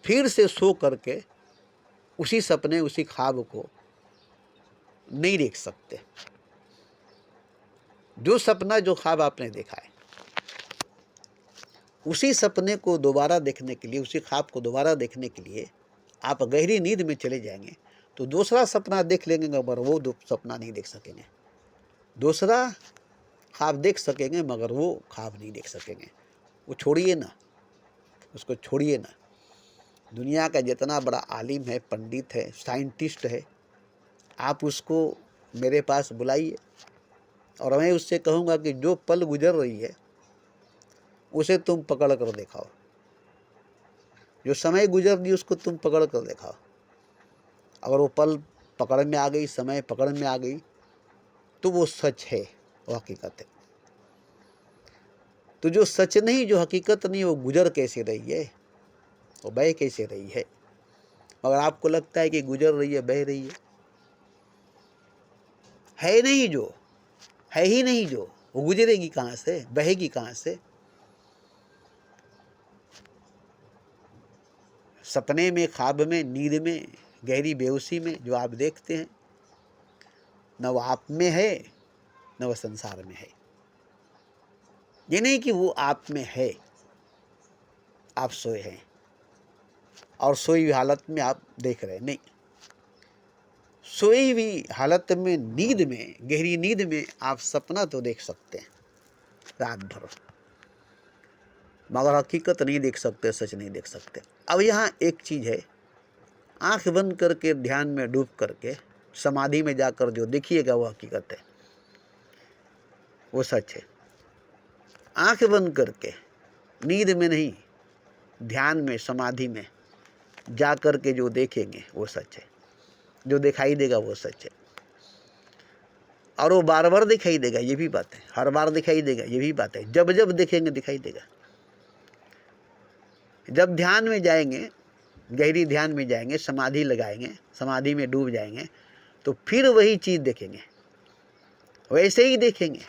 फिर से सो करके उसी सपने, उसी ख्वाब को नहीं देख सकते। जो सपना, जो ख्वाब आपने देखा है, उसी सपने को दोबारा देखने के लिए, उसी ख्वाब को दोबारा देखने के लिए आप गहरी नींद में चले जाएंगे तो दूसरा सपना देख लेंगे, मगर वो सपना नहीं देख सकेंगे। दूसरा ख्वाब देख सकेंगे मगर वो ख्वाब नहीं देख सकेंगे। वो छोड़िए ना, उसको छोड़िए ना। दुनिया का जितना बड़ा आलिम है, पंडित है, साइंटिस्ट है, आप उसको मेरे पास बुलाइए और मैं उससे कहूँगा कि जो पल गुजर रही है उसे तुम पकड़ कर दिखाओ। जो समय गुजर रही उसको तुम पकड़ कर दिखाओ। अगर वो पल पकड़ में आ गई, समय पकड़ में आ गई, तो वो सच है, वो हकीकत है। तो जो सच नहीं, जो हकीकत नहीं, वो गुजर कैसे रही है, वो बह कैसे रही है। मगर आपको लगता है कि गुजर रही है, बह रही है नहीं। जो है ही नहीं, जो वो गुजरेगी कहाँ से, बहेगी कहाँ से। सपने में, ख्वाब में, नींद में, गहरी बेहोशी में जो आप देखते हैं, न वो आप में है, न वो संसार में है। ये नहीं कि वो आप में है, आप सोए हैं और सोई हुई हालत में आप देख रहे हैं, नहीं। सोई हुई हालत में, नींद में, गहरी नींद में आप सपना तो देख सकते हैं रात भर, मगर हकीकत नहीं देख सकते, सच नहीं देख सकते। अब यहाँ एक चीज़ है, आंख बंद करके ध्यान में डूब करके समाधि में जाकर जो देखिएगा वो हकीकत है, वो सच है। आंख बंद करके नींद में नहीं, ध्यान में समाधि में जा कर के जो देखेंगे वो सच है, जो दिखाई देगा वो सच है। और वो बार बार दिखाई देगा, ये भी बात है, हर बार दिखाई देगा, ये भी बात है। जब जब देखेंगे दिखाई देगा। जब ध्यान में जाएंगे, गहरी ध्यान में जाएंगे, समाधि लगाएंगे, समाधि में डूब जाएंगे, तो फिर वही चीज़ देखेंगे, वैसे ही देखेंगे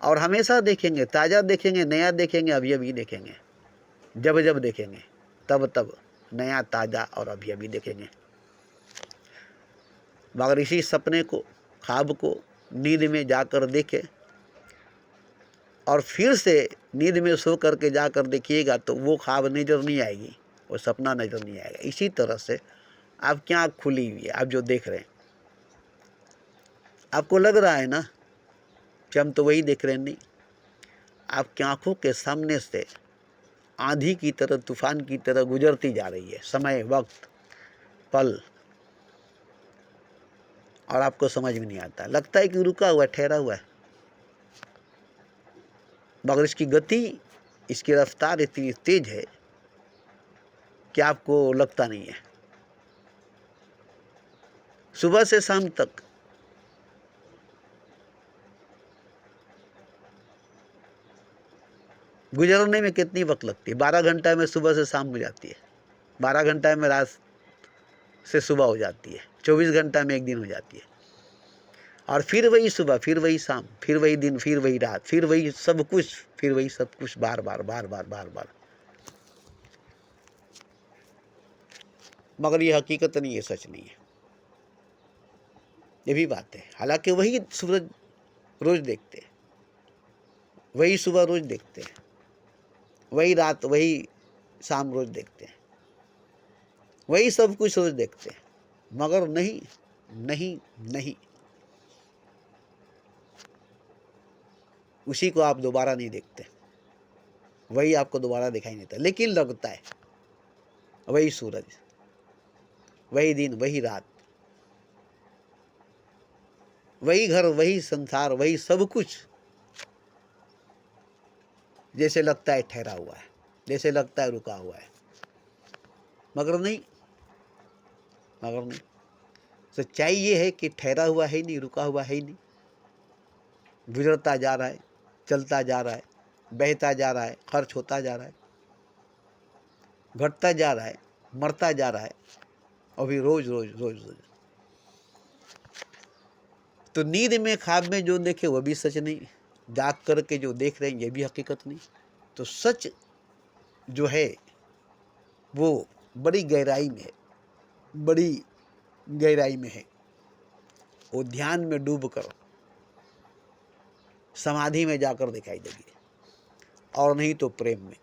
और हमेशा देखेंगे, ताज़ा देखेंगे, नया देखेंगे, अभी अभी देखेंगे। जब जब देखेंगे तब तब नया, ताज़ा और अभी अभी देखेंगे। मगर इसी सपने को, ख्वाब को नींद में जाकर देखे और फिर से नींद में सो करके जाकर देखिएगा तो वो ख्वाब नज़र नहीं आएगी, वो सपना नज़र नहीं आएगा। इसी तरह से आपकी आँख खुली हुई है, आप जो देख रहे हैं, आपको लग रहा है ना कि हम तो वही देख रहे हैं, नहीं। आपकी आँखों के सामने से आंधी की तरह, तूफान की तरह गुजरती जा रही है समय, वक्त, पल, और आपको समझ में नहीं आता। लगता है कि रुका हुआ है, ठहरा हुआ है, मगर इसकी गति, इसकी रफ्तार इतनी तेज है कि आपको लगता नहीं है। सुबह से शाम तक गुजरने में कितनी वक्त लगती है? 12 घंटा में सुबह से शाम हो जाती है, 12 घंटा में रात से सुबह हो जाती है, 24 घंटा में एक दिन हो जाती है। और फिर वही सुबह, फिर वही शाम, फिर वही दिन, फिर वही रात, फिर वही सब कुछ, फिर वही सब कुछ, बार बार बार बार बार बार। मगर ये हकीकत नहीं है, सच नहीं है, ये भी बात है। हालांकि वही सूरज रोज देखते हैं, वही सुबह रोज देखते हैं, वही रात, वही शाम रोज देखते हैं, वही सब कुछ रोज देखते हैं, मगर नहीं, नहीं, नहीं, उसी को आप दोबारा नहीं देखते, वही आपको दोबारा दिखाई नहीं देता। लेकिन लगता है वही सूरज, वही दिन, वही रात, वही घर, वही संसार, वही सब कुछ जैसे लगता है ठहरा हुआ है, जैसे लगता है रुका हुआ है, मगर नहीं, मगर नहीं। सच्चाई ये है कि ठहरा हुआ है नहीं, रुका हुआ है नहीं, गुजरता जा रहा है, चलता जा रहा है, बहता जा रहा है, खर्च होता जा रहा है, घटता जा रहा है, मरता जा रहा है, अभी रोज रोज रोज रोज। तो नींद में, ख्वाब में जो देखे वो भी सच नहीं, जाग करके जो देख रहे हैं ये भी हकीकत नहीं। तो सच जो है वो बड़ी गहराई में है, बड़ी गहराई में है। वो ध्यान में डूब कर, समाधि में जाकर दिखाई देगी, और नहीं तो प्रेम में,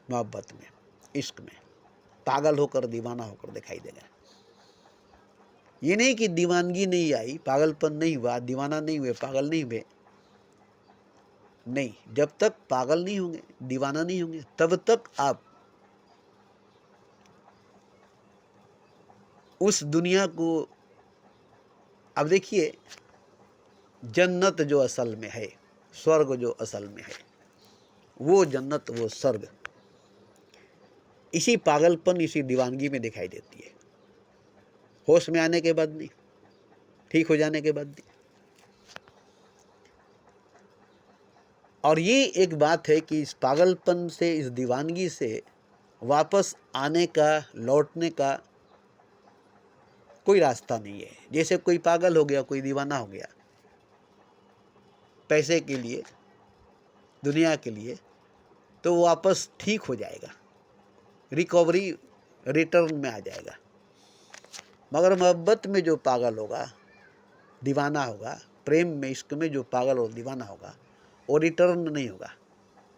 मोहब्बत में, इश्क में पागल होकर, दीवाना होकर दिखाई देगा। ये नहीं कि दीवानगी नहीं आई, पागलपन नहीं हुआ, दीवाना नहीं हुए, पागल नहीं हुए, नहीं। जब तक पागल नहीं होंगे, दीवाना नहीं होंगे, तब तक आप उस दुनिया को, अब देखिए, जन्नत जो असल में है, स्वर्ग जो असल में है, वो जन्नत, वो स्वर्ग इसी पागलपन, इसी दीवानगी में दिखाई देती है। होश में आने के बाद नहीं, ठीक हो जाने के बाद नहीं। और ये एक बात है कि इस पागलपन से, इस दीवानगी से वापस आने का, लौटने का कोई रास्ता नहीं है। जैसे कोई पागल हो गया, कोई दीवाना हो गया पैसे के लिए, दुनिया के लिए, तो वो वापस ठीक हो जाएगा, रिकवरी, रिटर्न में आ जाएगा। मगर मोहब्बत में जो पागल होगा, दीवाना होगा, प्रेम में, इश्क में जो पागल और दीवाना होगा, वो रिटर्न नहीं होगा,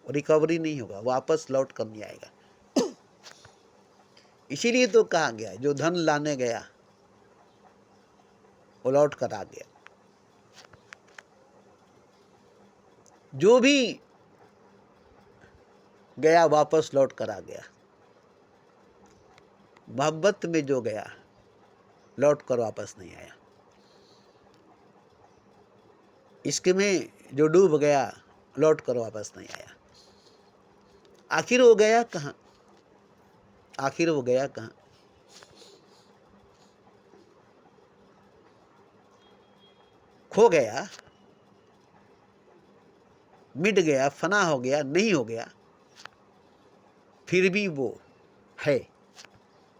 रिकवरी नहीं होगा, वापस लौट कर नहीं आएगा। इसीलिए तो कहा गया, जो धन लाने गया वो लौट कर आ गया। जो भी गया वापस लौट कर आ गया। मोहब्बत में जो गया लौट कर वापस नहीं आया। इश्क में जो डूब गया लौट कर वापस नहीं आया। आखिर वो गया कहाँ? आखिर वो गया कहाँ? खो गया, मिट गया, फना हो गया, नहीं हो गया, फिर भी वो है,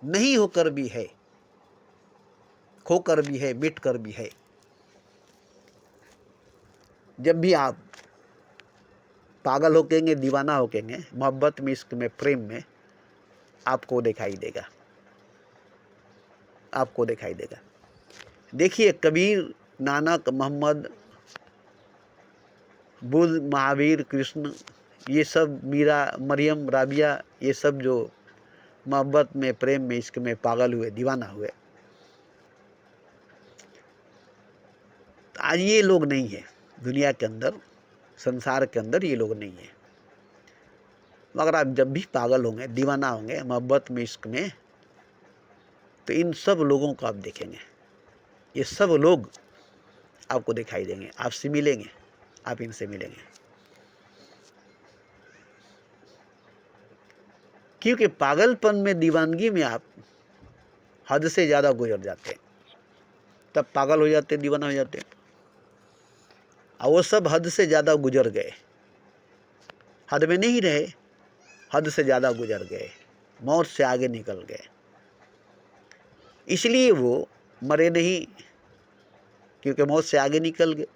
नहीं होकर भी है, खोकर भी है, मिट कर भी है। जब भी आप पागल होकेंगे, दीवाना होकेंगे, मोहब्बत में, इश्क में, प्रेम में, आपको दिखाई देगा, आपको दिखाई देगा। देखिए कबीर, नानक, मोहम्मद, बुद्ध, महावीर, कृष्ण, ये सब, मीरा, मरियम, राबिया, ये सब जो मोहब्बत में, प्रेम में, इश्क में पागल हुए, दीवाना हुए, तो आज ये लोग नहीं है दुनिया के अंदर, संसार के अंदर ये लोग नहीं है। मगर आप जब भी पागल होंगे, दीवाना होंगे मोहब्बत में, इश्क में, तो इन सब लोगों को आप देखेंगे। ये सब लोग आपको दिखाई देंगे, आपसे मिलेंगे, आप इनसे मिलेंगे। क्योंकि पागलपन में, दीवानगी में आप हद से ज़्यादा गुजर जाते हैं, तब पागल हो जाते, दीवाना हो जाते हैं। और वो सब हद से ज़्यादा गुजर गए, हद में नहीं रहे, हद से ज़्यादा गुजर गए, मौत से आगे निकल गए। इसलिए वो मरे नहीं, क्योंकि मौत से आगे निकल गए,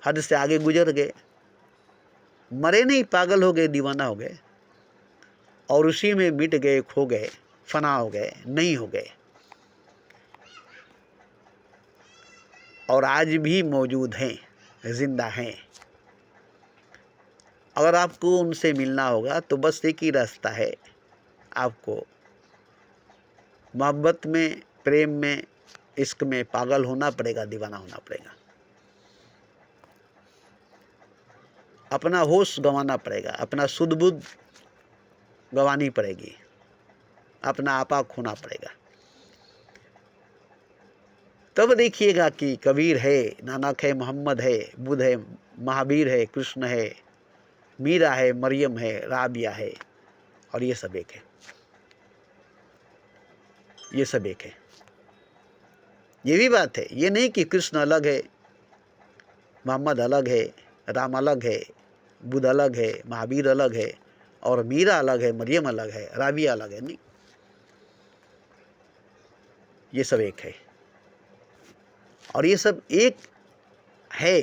हद से आगे गुजर गए। मरे नहीं, पागल हो गए, दीवाना हो गए, और उसी में मिट गए, खो गए, फना हो गए, नहीं हो गए, और आज भी मौजूद हैं, जिंदा हैं। अगर आपको उनसे मिलना होगा तो बस एक ही रास्ता है, आपको मोहब्बत में, प्रेम में, इश्क में पागल होना पड़ेगा, दीवाना होना पड़ेगा, अपना होश गंवाना पड़ेगा, अपना सुध बुद्ध गंवानी पड़ेगी, अपना आपा खोना पड़ेगा। तब देखिएगा कि कबीर है, नानक है, मोहम्मद है, बुद्ध है, महावीर है, कृष्ण है, मीरा है, मरियम है, राबिया है, और ये सब एक है, ये सब एक है। ये भी बात है, ये नहीं कि कृष्ण अलग है, मोहम्मद अलग है, राम अलग है, बुद्ध अलग है, महावीर अलग है, और मीरा अलग है, मरियम अलग है, राबिया अलग है, नहीं, ये सब एक है। और ये सब एक है,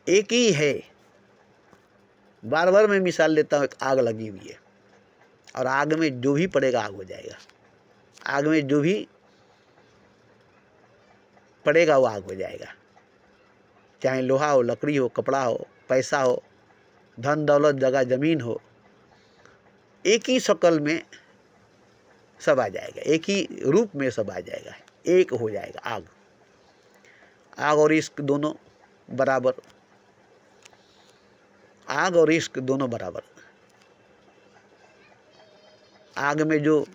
एक ही है। बार बार मैं मिसाल लेता हूँ, एक आग लगी हुई है, और आग में जो भी पड़ेगा आग हो जाएगा, आग में जो भी पड़ेगा वो आग हो जाएगा, चाहे लोहा हो, लकड़ी हो, कपड़ा हो, पैसा हो, धन दौलत, जगह जमीन हो, एक ही शक्ल में सब आ जाएगा, एक ही रूप में सब आ जाएगा, एक हो जाएगा। आग, आग और इश्क दोनों बराबर, आग और इश्क दोनों बराबर। आग में जो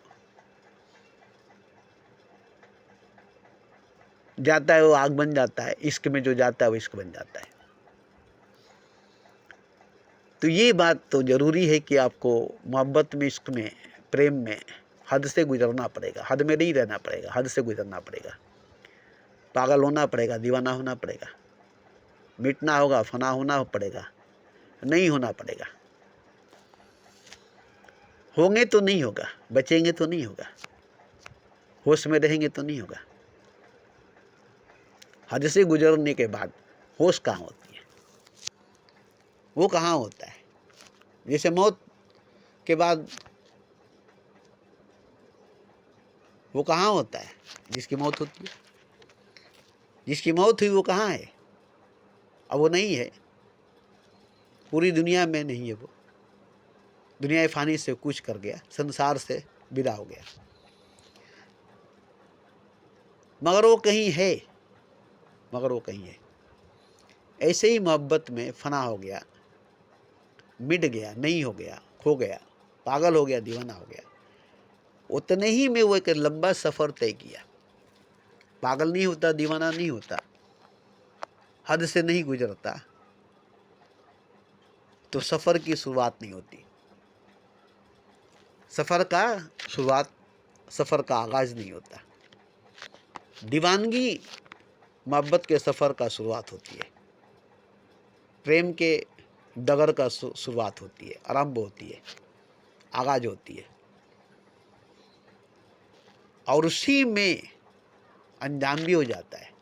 जाता है वो आग बन जाता है, इश्क में जो जाता है वो इश्क बन जाता है। तो ये बात तो ज़रूरी है कि आपको मोहब्बत में, इश्क में, प्रेम में हद से गुजरना पड़ेगा, हद में नहीं रहना पड़ेगा, हद से गुजरना पड़ेगा, पागल होना पड़ेगा, दीवाना होना पड़ेगा, मिटना होगा, फना होना पड़ेगा, नहीं होना पड़ेगा। होंगे तो नहीं होगा, बचेंगे तो नहीं होगा, होश में रहेंगे तो नहीं होगा। हद से गुजरने के बाद होश कहाँ होती है? वो कहाँ होता है? जैसे मौत के बाद वो कहाँ होता है? जिसकी मौत होती है, जिसकी मौत हुई वो कहाँ है? अब वो नहीं है, पूरी दुनिया में नहीं है वो, दुनिया फानी से कूच कर गया, संसार से विदा हो गया, मगर वो कहीं है, मगर वो कहीं है। ऐसे ही मोहब्बत में फना हो गया, मिट गया, नहीं हो गया, खो गया, पागल हो गया, दीवाना हो गया, उतने ही में वो एक लंबा सफ़र तय किया। पागल नहीं होता, दीवाना नहीं होता, हद से नहीं गुजरता, तो सफ़र की शुरुआत नहीं होती। सफ़र का शुरुआत, सफ़र का आगाज़ नहीं होता। दीवानगी मोहब्बत के सफ़र का शुरुआत होती है, प्रेम के डगर का शुरुआत होती है, आरंभ होती है, आगाज़ होती है, और उसी में अंजाम भी हो जाता है।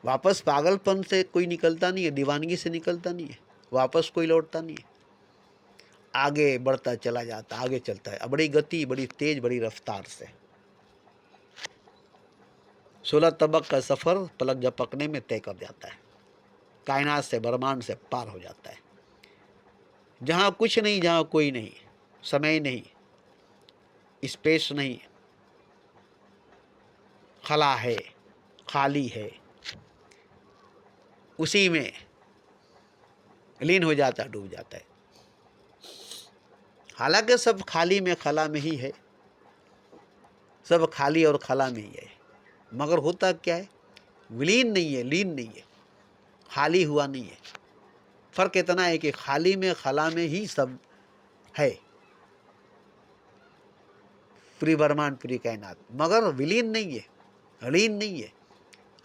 वापस पागलपन से कोई निकलता नहीं है, दीवानगी से निकलता नहीं है, वापस कोई लौटता नहीं है, आगे बढ़ता चला जाता, आगे चलता है, बड़ी गति, बड़ी तेज, बड़ी रफ्तार से। 16 तबक का सफ़र पलक झपकने में तय कर जाता है, कायनात से, ब्रह्मांड से पार हो जाता है, जहाँ कुछ नहीं, जहाँ कोई नहीं, समय नहीं, स्पेस नहीं, खला है, खाली है, उसी में लीन हो जाता है, डूब जाता है। हालांकि सब खाली में खला में ही है, सब खाली और खला में ही है, मगर होता क्या है, विलीन नहीं है, लीन नहीं है, खाली हुआ नहीं है। फर्क इतना है कि खाली में खला में ही सब है, पूरी ब्रह्मांड, पूरी कायनात, मगर विलीन नहीं है, लीन नहीं है,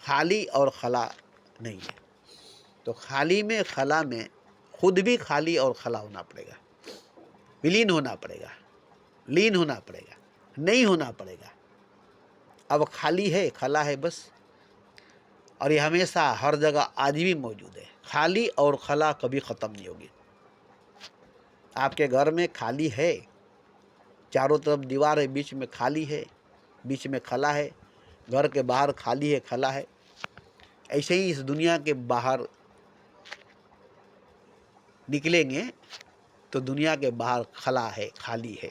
खाली और खला नहीं है। तो खाली में खला में खुद भी खाली और खला होना पड़ेगा, विलीन होना पड़ेगा, लीन होना पड़ेगा, नहीं होना पड़ेगा। अब खाली है, खला है बस, और ये हमेशा हर जगह आज भी मौजूद है। खाली और खला कभी ख़त्म नहीं होगी। आपके घर में खाली है, चारों तरफ दीवार है, बीच में खाली है, बीच में खला है, घर के बाहर खाली है, खला है। ऐसे ही इस दुनिया के बाहर निकलेंगे तो दुनिया के बाहर खला है, खाली है।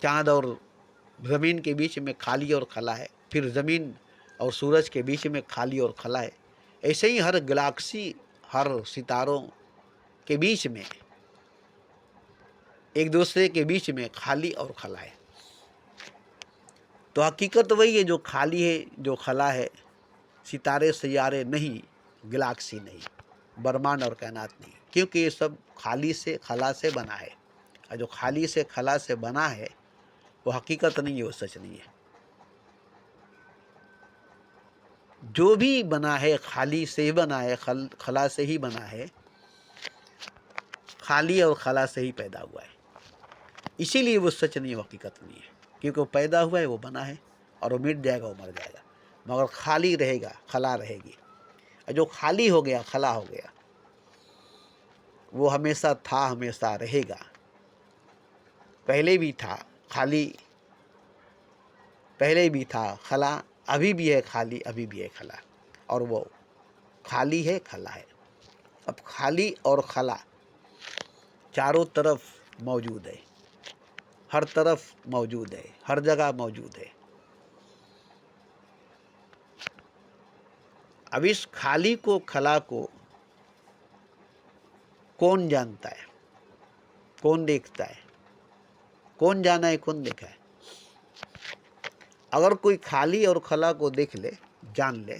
चाँद और ज़मीन के बीच में खाली और खला है, फिर ज़मीन और सूरज के बीच में खाली और खला है। ऐसे ही हर गैलेक्सी, हर सितारों के बीच में, एक दूसरे के बीच में खाली और खला है। तो हकीकत वही है, जो खाली है, जो खला है, सितारे सैयारे नहीं, गैलेक्सी नहीं, ब्रह्मांड और कायनात नहीं, क्योंकि ये सब खाली से खला से बना है। और जो खाली से खला से बना है वो हकीकत नहीं है, वो सच नहीं है। जो भी बना है खाली से ही बना है, खला से ही बना है, खाली और खला से ही पैदा हुआ है। इसीलिए वो सच नहीं है, वो हकीकत नहीं है, क्योंकि वो पैदा हुआ है, वो बना है, और वो मिट जाएगा, वो मर जाएगा, मगर खाली रहेगा, खला रहेगी। और जो खाली हो गया, खला हो गया, वो हमेशा था, हमेशा रहेगा। पहले भी था खाली, पहले भी था खला, अभी भी है खाली, अभी भी है खला, और वो खाली है, खला है। अब खाली और खला चारों तरफ मौजूद है, हर तरफ मौजूद है, हर जगह मौजूद है। अब इस खाली को, खला को कौन जानता है, कौन देखता है, कौन जाना है, कौन देखा है? अगर कोई खाली और खला को देख ले, जान ले,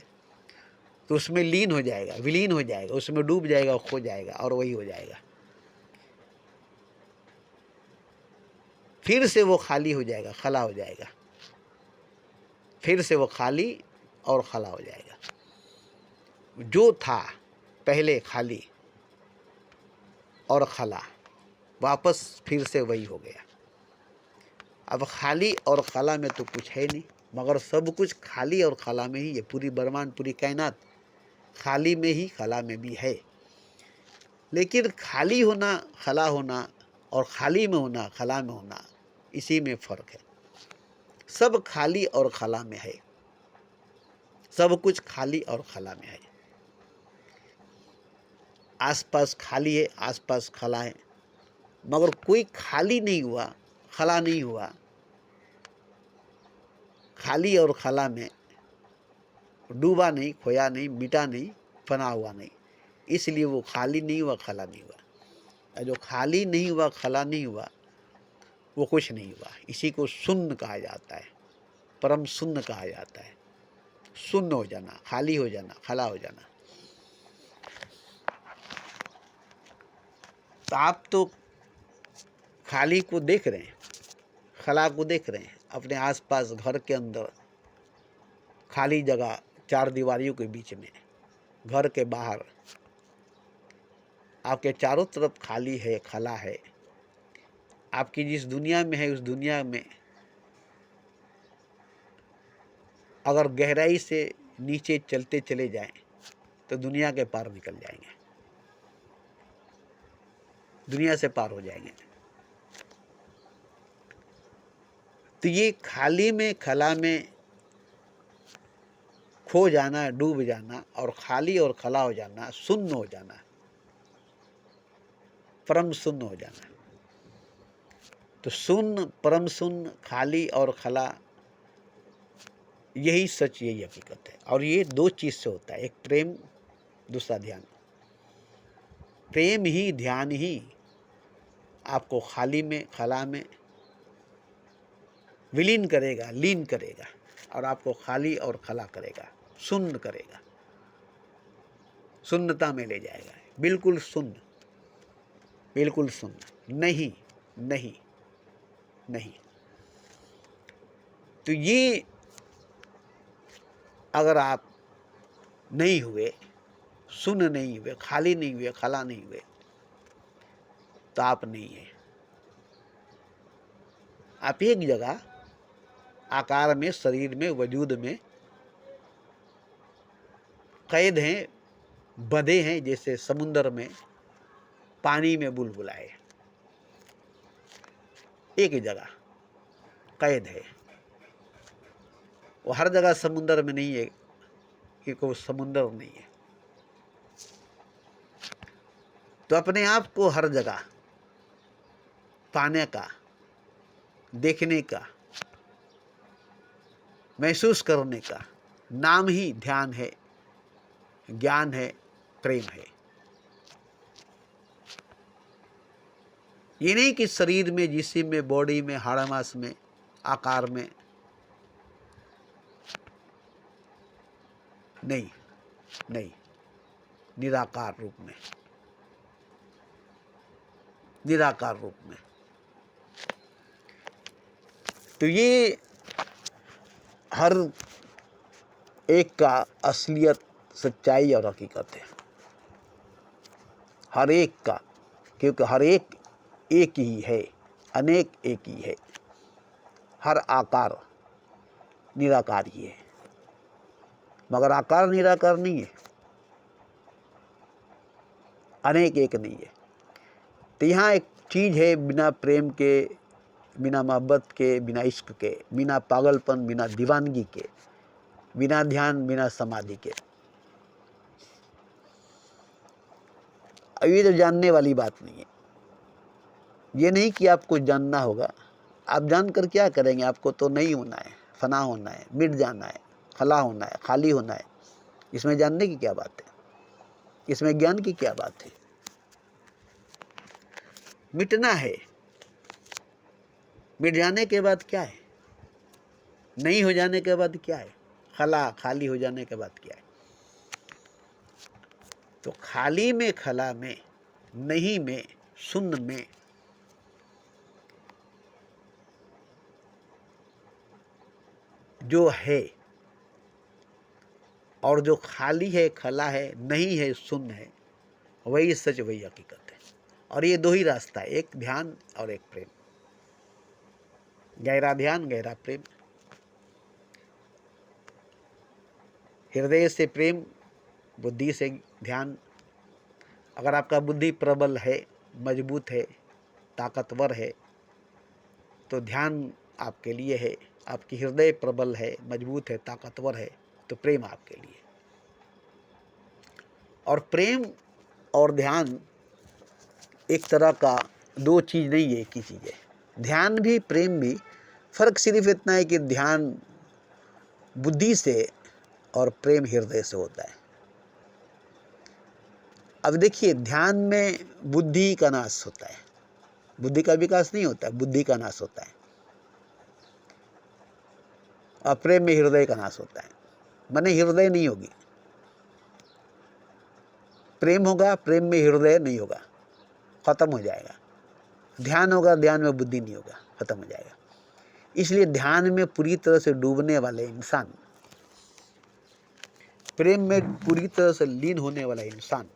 तो उसमें लीन हो जाएगा, विलीन हो जाएगा, उसमें डूब जाएगा, खो जाएगा, और वही हो जाएगा। फिर से वो खाली हो जाएगा, खला हो जाएगा, फिर से वो खाली और खला हो जाएगा। जो था पहले खाली और खला, वापस फिर से वही हो गया। अब खाली और खला में तो कुछ है नहीं, मगर सब कुछ खाली और खला में ही है। पूरी ब्रह्मांड, पूरी कायनात खाली में ही, खला में भी है। लेकिन खाली होना, खला होना, और खाली में होना, खला में होना, इसी में फ़र्क है। सब खाली और खला में है, सब कुछ खाली और खला में है। आसपास खाली है, आसपास खला है, मगर कोई खाली नहीं हुआ, खला नहीं हुआ। खाली और खला में डूबा नहीं, खोया नहीं, मिटा नहीं, फना हुआ नहीं। इसलिए वो खाली नहीं हुआ, खला नहीं हुआ। और जो खाली नहीं हुआ, खला नहीं हुआ, वो कुछ नहीं हुआ। इसी को शून्य कहा जाता है, परम शून्य कहा जाता है। शून्य हो जाना, खाली हो जाना, खला हो जाना। तो आप तो खाली को देख रहे हैं, खला को देख रहे हैं अपने आसपास, घर के अंदर खाली जगह, चार दीवारियों के बीच में, घर के बाहर, आपके चारों तरफ खाली है, खला है। आपकी जिस दुनिया में है, उस दुनिया में अगर गहराई से नीचे चलते चले जाएं तो दुनिया के पार निकल जाएंगे, दुनिया से पार हो जाएंगे। तो ये खाली में, खला में खो जाना, डूब जाना, और खाली और खला हो जाना, शून्य हो जाना, परम शून्य हो जाना। तो शून्य, परम शून्य, खाली और खला, यही सच, यही हकीकत है। और ये दो चीज से होता है, एक प्रेम, दूसरा ध्यान। प्रेम ही, ध्यान ही आपको खाली में, खला में विलीन करेगा, लीन करेगा, और आपको खाली और खला करेगा, शून्य करेगा, शून्यता में ले जाएगा। बिल्कुल शून्य, बिल्कुल शून्य, नहीं, नहीं, नहीं। तो ये अगर आप नहीं हुए, शून्य नहीं हुए, खाली नहीं हुए, खला नहीं हुए, तो आप नहीं है। आप एक जगह आकार में, शरीर में, वजूद में कैद हैं, बंधे हैं, जैसे समुद्र में पानी में बुलबुलाए। एक ही जगह कैद है। वो हर जगह समुद्र में नहीं है कि कोई समुद्र नहीं है। तो अपने आप को हर जगह पाने का, देखने का, महसूस करने का नाम ही ध्यान है, ज्ञान है, प्रेम है। ये नहीं कि शरीर में, जिस्म में, बॉडी में, हाड़ मांस में, आकार में, नहीं, नहीं, निराकार रूप में, निराकार रूप में। तो ये हर एक का असलियत, सच्चाई और हकीकत है, हर एक का। क्योंकि हर एक एक ही है, अनेक एक ही है। हर आकार निराकार ही है, मगर आकार निराकार नहीं है, अनेक एक नहीं है। तो यहाँ एक चीज़ है, बिना प्रेम के, बिना मोहब्बत के, बिना इश्क के, बिना पागलपन, बिना दीवानगी के, बिना ध्यान, बिना समाधि के। अब ये तो जानने वाली बात नहीं है। ये नहीं कि आपको जानना होगा। आप जानकर क्या करेंगे? आपको तो नहीं होना है, फना होना है, मिट जाना है, खला होना है, खाली होना है। इसमें जानने की क्या बात है? इसमें ज्ञान की क्या बात है? मिटना है। मिट जाने के बाद क्या है? नहीं हो जाने के बाद क्या है? खला, खाली हो जाने के बाद क्या है? तो खाली में, खला में, नहीं में, शून्य में जो है, और जो खाली है, खला है, नहीं है, शून्य है, वही सच, वही हकीकत है। और ये दो ही रास्ता है, एक ध्यान और एक प्रेम। गहरा ध्यान, गहरा प्रेम। हृदय से प्रेम, बुद्धि से ध्यान। अगर आपका बुद्धि प्रबल है, मजबूत है, ताकतवर है, तो ध्यान आपके लिए है। आपकी हृदय प्रबल है, मजबूत है, ताकतवर है, तो प्रेम आपके लिए। और प्रेम और ध्यान एक तरह का दो चीज़ नहीं है, एक ही चीज़ है। ध्यान भी, प्रेम भी। फर्क सिर्फ इतना है कि ध्यान बुद्धि से और प्रेम हृदय से होता है। अब देखिए, ध्यान में बुद्धि का नाश होता है, बुद्धि का विकास नहीं होता है, बुद्धि का नाश होता है। और प्रेम में हृदय का नाश होता है, माने हृदय नहीं होगी। प्रेम होगा, प्रेम में हृदय नहीं होगा, खत्म हो जाएगा। ध्यान होगा, ध्यान में बुद्धि नहीं होगा, खत्म हो जाएगा। इसलिए ध्यान में पूरी तरह से डूबने वाले इंसान, प्रेम में पूरी तरह से लीन होने वाला इंसान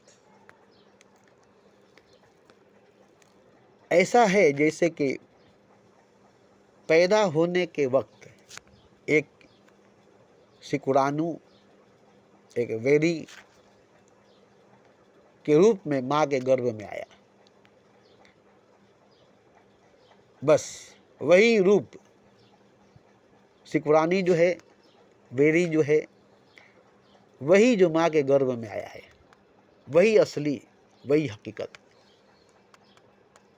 ऐसा है जैसे कि पैदा होने के वक्त एक शुक्राणु, एक वेरी के रूप में माँ के गर्भ में आया। बस वही रूप शुक्राणु जो है, वेरी जो है, वही जो माँ के गर्भ में आया है, वही असली, वही हकीकत।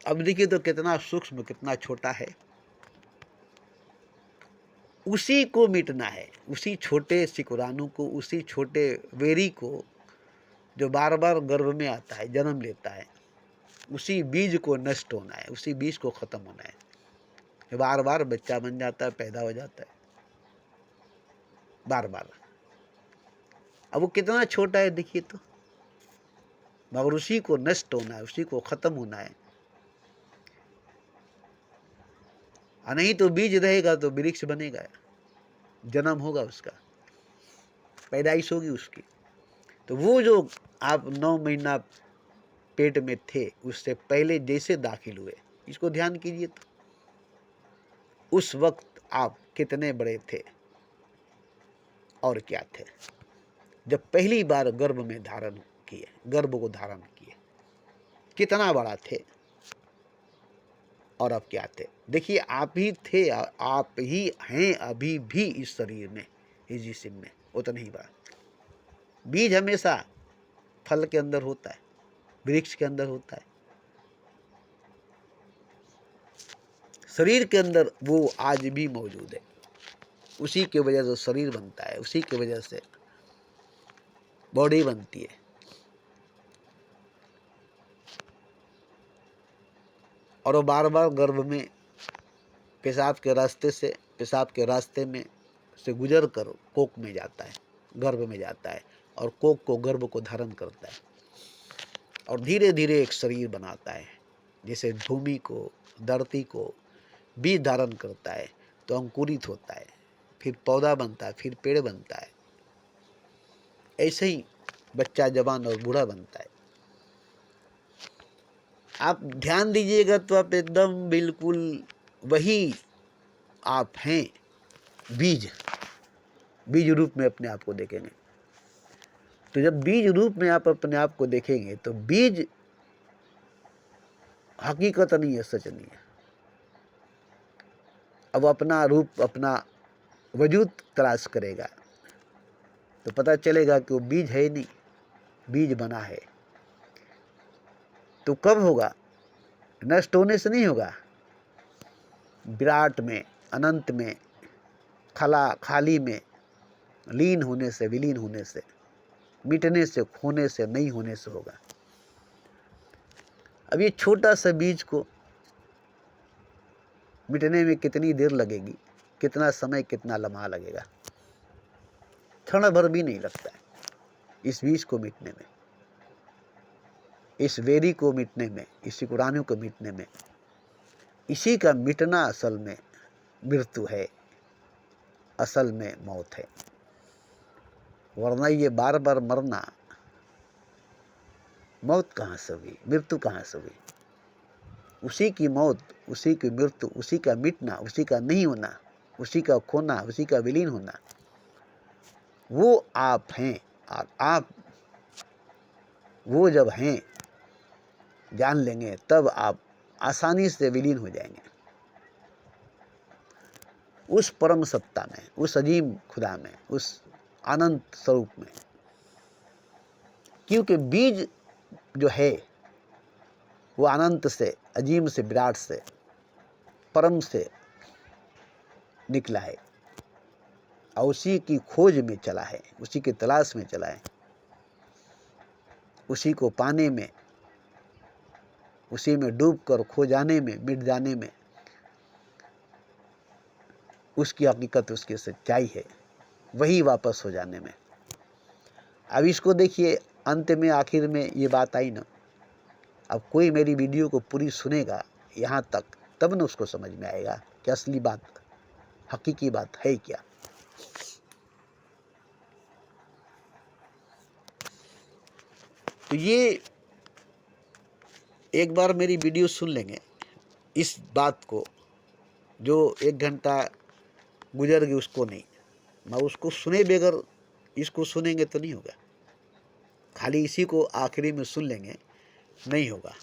अब देखिए तो कितना सूक्ष्म, कितना छोटा है। उसी को मिटना है, उसी छोटे शुक्राणु को, उसी छोटे वेरी को जो बार बार गर्भ में आता है, जन्म लेता है, उसी बीज को नष्ट होना है, उसी बीज को खत्म होना है। बार बार बच्चा बन जाता है, पैदा हो जाता है, बार बार। अब वो कितना छोटा है देखिए तो, मगर उसी को नष्ट होना है, उसी को खत्म होना है। और नहीं तो बीज रहेगा तो वृक्ष बनेगा, जन्म होगा उसका, पैदाइश होगी उसकी। तो वो जो आप 9 महीना पेट में थे, उससे पहले जैसे दाखिल हुए, इसको ध्यान कीजिए तो उस वक्त आप कितने बड़े थे और क्या थे। जब पहली बार गर्भ में धारण किए, गर्भ को धारण किए, कितना बड़ा थे और अब क्या थे। देखिए, आप ही थे, आप ही हैं अभी भी इस शरीर में, इस जिस्म में, उतना ही बड़ा। बीज हमेशा फल के अंदर होता है, वृक्ष के अंदर होता है, शरीर के अंदर वो आज भी मौजूद है। उसी के वजह से शरीर बनता है, उसी के वजह से बॉडी बनती है। और वो बार बार गर्भ में पेशाब के रास्ते में से गुजर कर कोख में जाता है, गर्भ में जाता है, और कोख को, गर्भ को धारण करता है, और धीरे धीरे एक शरीर बनाता है। जैसे भूमि को, धरती को बीज धारण करता है तो अंकुरित होता है, फिर पौधा बनता है, फिर पेड़ बनता है। ऐसे ही बच्चा जवान और बूढ़ा बनता है। आप ध्यान दीजिएगा तो आप एकदम बिल्कुल वही आप हैं, बीज रूप में अपने आप को देखेंगे। तो जब बीज रूप में आप अपने आप को देखेंगे तो बीज हकीकत नहीं है, सच नहीं है। अब अपना रूप, अपना वजूद तलाश करेगा तो पता चलेगा कि वो बीज है नहीं, बीज बना है। तो कब होगा? नष्ट होने से नहीं होगा, विराट में, अनंत में, खाली में लीन होने से, विलीन होने से, मिटने से, खोने से, नहीं होने से होगा। अब ये छोटा सा बीज को मिटने में कितनी देर लगेगी, कितना समय, कितना लम्हा लगेगा? क्षण भर भी नहीं लगता है इस बीज को मिटने में, इस वेरी को मिटने में, इस शुक्राणु को मिटने में। इसी का मिटना असल में मृत्यु है, असल में मौत है। वरना ये बार बार मरना, मौत कहाँ से हुई, मृत्यु कहाँ से हुई? उसी की मौत, उसी की मृत्यु, उसी का मिटना, उसी का नहीं होना, उसी का खोना, उसी का विलीन होना, वो आप हैं। और आप वो जब हैं जान लेंगे तब आप आसानी से विलीन हो जाएंगे उस परम सत्ता में, उस अजीम खुदा में, उस अनंत स्वरूप में। क्योंकि बीज जो है वो अनंत से, अजीम से, विराट से, परम से निकला है और उसी की खोज में चला है, उसी की तलाश में चला है। उसी को पाने में, उसी में डूब कर खो जाने में, मिट जाने में उसकी हकीकत, उसकी सच्चाई है, वही वापस हो जाने में। अब इसको देखिए, अंत में आखिर में ये बात आई ना, अब कोई मेरी वीडियो को पूरी सुनेगा यहाँ तक, तब न उसको समझ में आएगा कि असली बात, हकीकी बात है क्या। तो ये एक बार मेरी वीडियो सुन लेंगे, इस बात को जो 1 घंटा गुजर गई उसको नहीं, मैं उसको सुने बगैर इसको सुनेंगे तो नहीं होगा, खाली इसी को आखिरी में सुन लेंगे नहीं होगा।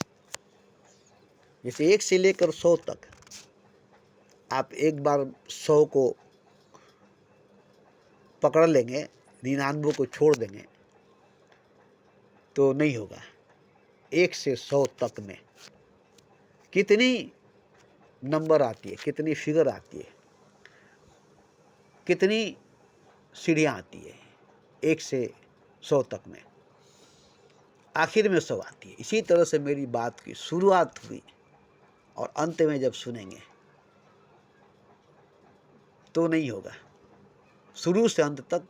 जैसे 1 से लेकर 100 तक, आप एक बार 100 को पकड़ लेंगे, 99 को छोड़ देंगे तो नहीं होगा। 1 से 100 तक में कितनी नंबर आती है, कितनी फिगर आती है, कितनी सीढ़ियाँ आती है 1 से 100 तक में, आखिर में 100 आती है। इसी तरह से मेरी बात की शुरुआत हुई और अंत में जब सुनेंगे तो नहीं होगा। शुरू से अंत तक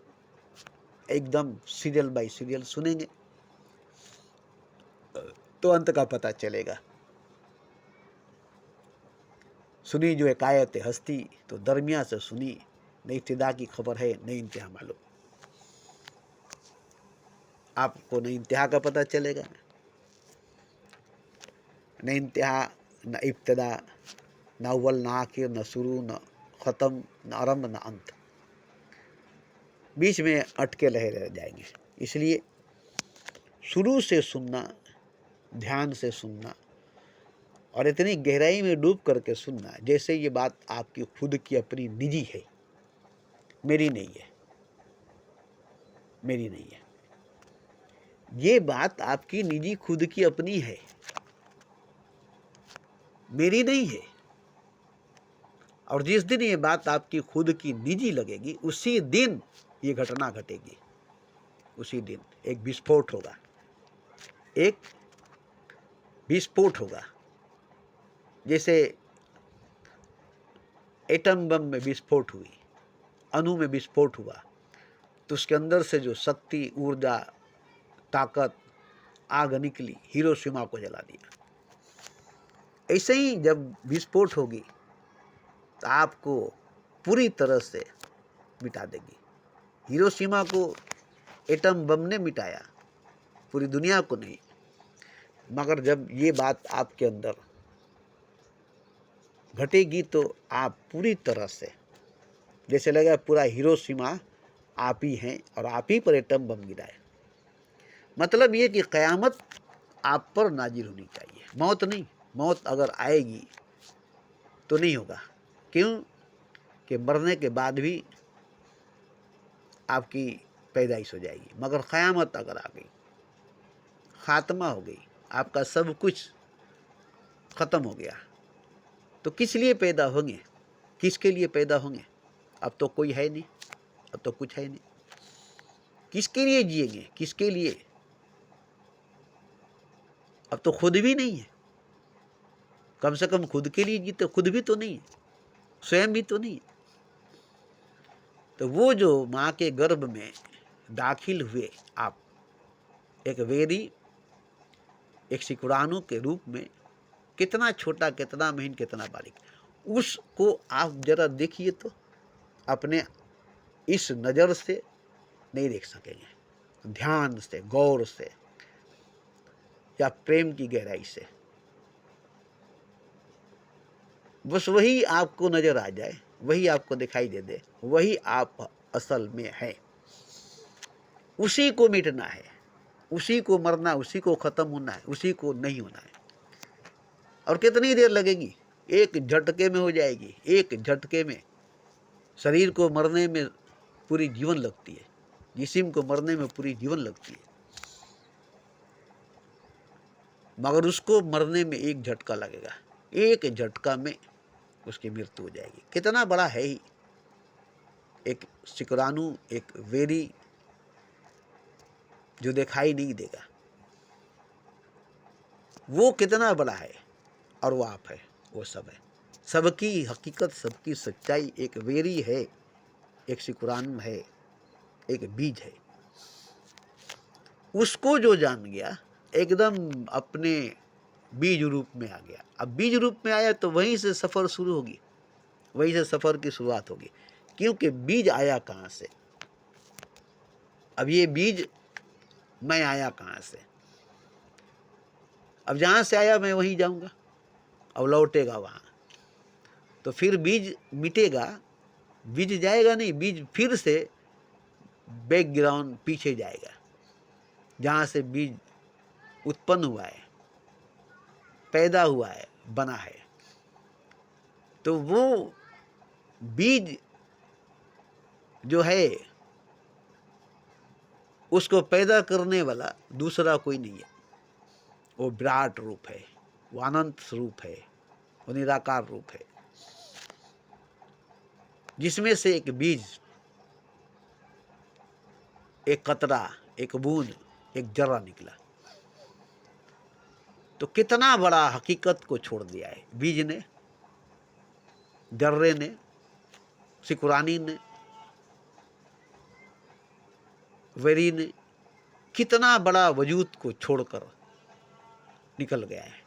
एकदम सीरियल बाय सीरियल सुनेंगे तो अंत का पता चलेगा। सुनी जो एकायत हस्ती, तो दरमिया से सुनी, न इब्तिदा की खबर है न इंतहा मालूम। आपको न इंतहा का पता चलेगा, न इंतहा, न इब्तिदा, न अव्वल, न आखिर, न शुरू, न ख़त्म, न आरंभ, न अंत, बीच में अटके रह जाएंगे। इसलिए शुरू से सुनना, ध्यान से सुनना और इतनी गहराई में डूब करके सुनना जैसे ये बात आपकी खुद की अपनी निजी है, मेरी नहीं है, मेरी नहीं है। ये बात आपकी निजी खुद की अपनी है, मेरी नहीं है। और जिस दिन ये बात आपकी खुद की निजी लगेगी, उसी दिन ये घटना घटेगी, उसी दिन एक विस्फोट होगा, एक विस्फोट होगा। जैसे एटम बम में विस्फोट हुई, अणु में विस्फोट हुआ, तो उसके अंदर से जो शक्ति, ऊर्जा, ताकत, आग निकली, हिरोशिमा को जला दिया। ऐसे ही जब विस्फोट होगी तो आपको पूरी तरह से मिटा देगी। हिरोशिमा को एटम बम ने मिटाया, पूरी दुनिया को नहीं। मगर जब ये बात आपके अंदर घटेगी तो आप पूरी तरह से, जैसे लगेगा पूरा हिरोशिमा आप ही हैं और आप ही पर एटम बम गिराए। मतलब ये कि क़यामत आप पर नाजिल होनी चाहिए, मौत नहीं। मौत अगर आएगी तो नहीं होगा, क्यों कि मरने के बाद भी आपकी पैदाइश हो जाएगी। मगर क़यामत अगर आ गई, ख़ात्मा हो गई, आपका सब कुछ ख़त्म हो गया, तो किस लिए पैदा होंगे, किसके लिए पैदा होंगे? अब तो कोई है नहीं, अब तो कुछ है नहीं। किसके लिए जिएंगे, किसके लिए? अब तो खुद भी नहीं है, कम से कम खुद के लिए जीते, खुद भी तो नहीं है, स्वयं भी तो नहीं है। तो वो जो माँ के गर्भ में दाखिल हुए आप, एक वेरी, एक शुक्राणु के रूप में, कितना छोटा, कितना महीन, कितना बारीक, उसको आप जरा देखिए तो अपने इस नज़र से नहीं देख सकेंगे, ध्यान से, गौर से या प्रेम की गहराई से। बस वही आपको नज़र आ जाए, वही आपको दिखाई दे, वही आप असल में है। उसी को मिटना है, उसी को मरना, उसी को ख़त्म होना है, उसी को नहीं होना है। और कितनी देर लगेगी? एक झटके में हो जाएगी, एक झटके में। शरीर को मरने में पूरी जीवन लगती है, जिस्म को मरने में पूरी जीवन लगती है, मगर उसको मरने में एक झटका लगेगा, एक झटका में उसकी मृत्यु हो जाएगी। कितना बड़ा है ही एक शुक्राणु, एक वेरी जो दिखाई नहीं देगा। वो कितना बड़ा है और वो आप है, वो सब है। सबकी हकीकत, सबकी सच्चाई एक वेरी है, एक सिकुरान है, एक बीज है। उसको जो जान गया एकदम अपने बीज रूप में आ गया। अब बीज रूप में आया तो वहीं से सफ़र शुरू होगी, वहीं से सफ़र की शुरुआत होगी। क्योंकि बीज आया कहाँ से? अब ये बीज मैं आया कहाँ से? अब जहाँ से आया मैं वहीं जाऊँगा, अब लौटेगा वहाँ। तो फिर बीज मिटेगा, बीज जाएगा नहीं, बीज फिर से बैकग्राउंड पीछे जाएगा, जहाँ से बीज उत्पन्न हुआ है, पैदा हुआ है, बना है। तो वो बीज जो है उसको पैदा करने वाला दूसरा कोई नहीं है। वो विराट रूप है, वो अनंत रूप है, वो निराकार रूप है, जिसमें से एक बीज, एक कतरा, एक बूंद, एक जर्रा निकला। तो कितना बड़ा हकीकत को छोड़ दिया है बीज ने, जर्रे ने, सिकुरानी ने, वेरी ने, कितना बड़ा वजूद को छोड़कर निकल गया है।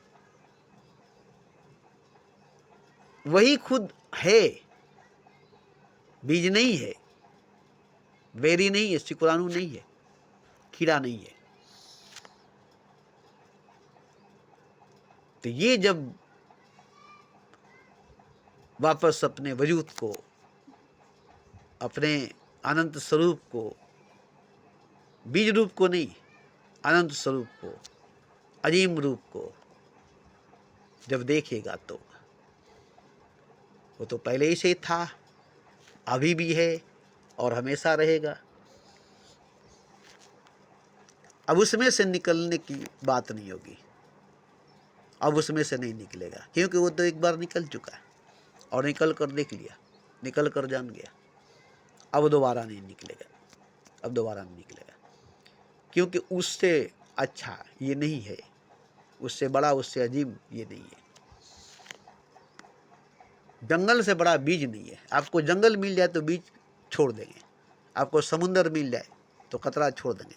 वही खुद है, बीज नहीं है, वेरी नहीं है, सिकुरानू नहीं है, कीड़ा नहीं है। तो ये जब वापस अपने वजूद को, अपने अनंत स्वरूप को, बीज रूप को नहीं, अनंत स्वरूप को, अजीम रूप को जब देखेगा तो वो तो पहले ही से था, अभी भी है और हमेशा रहेगा। अब उसमें से निकलने की बात नहीं होगी, अब उसमें से नहीं निकलेगा, क्योंकि वो तो एक बार निकल चुका है और निकल कर देख लिया, निकल कर जान गया। अब दोबारा नहीं निकलेगा, अब दोबारा नहीं निकलेगा, क्योंकि उससे अच्छा ये नहीं है, उससे बड़ा, उससे अजीब ये नहीं है। जंगल से बड़ा बीज नहीं है। आपको जंगल मिल जाए तो बीज छोड़ देंगे, आपको समुंदर मिल जाए तो कतरा छोड़ देंगे,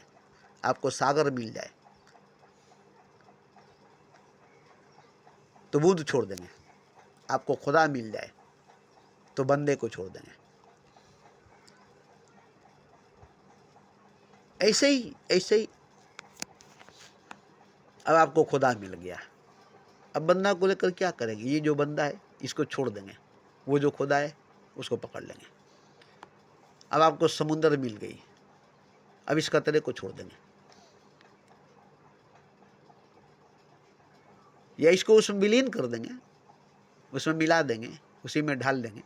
आपको सागर मिल जाए तो बूंद छोड़ देंगे, आपको खुदा मिल जाए तो बंदे को छोड़ देंगे। ऐसे ही अब आपको खुदा मिल गया, अब बंदा को लेकर क्या करेंगे? ये जो बंदा है इसको छोड़ देंगे, वो जो खुदा है उसको पकड़ लेंगे। अब आपको समुंदर मिल गई, अब इस कतरे को छोड़ देंगे, या इसको उसमें विलीन कर देंगे, उसमें मिला देंगे, उसी में ढाल देंगे,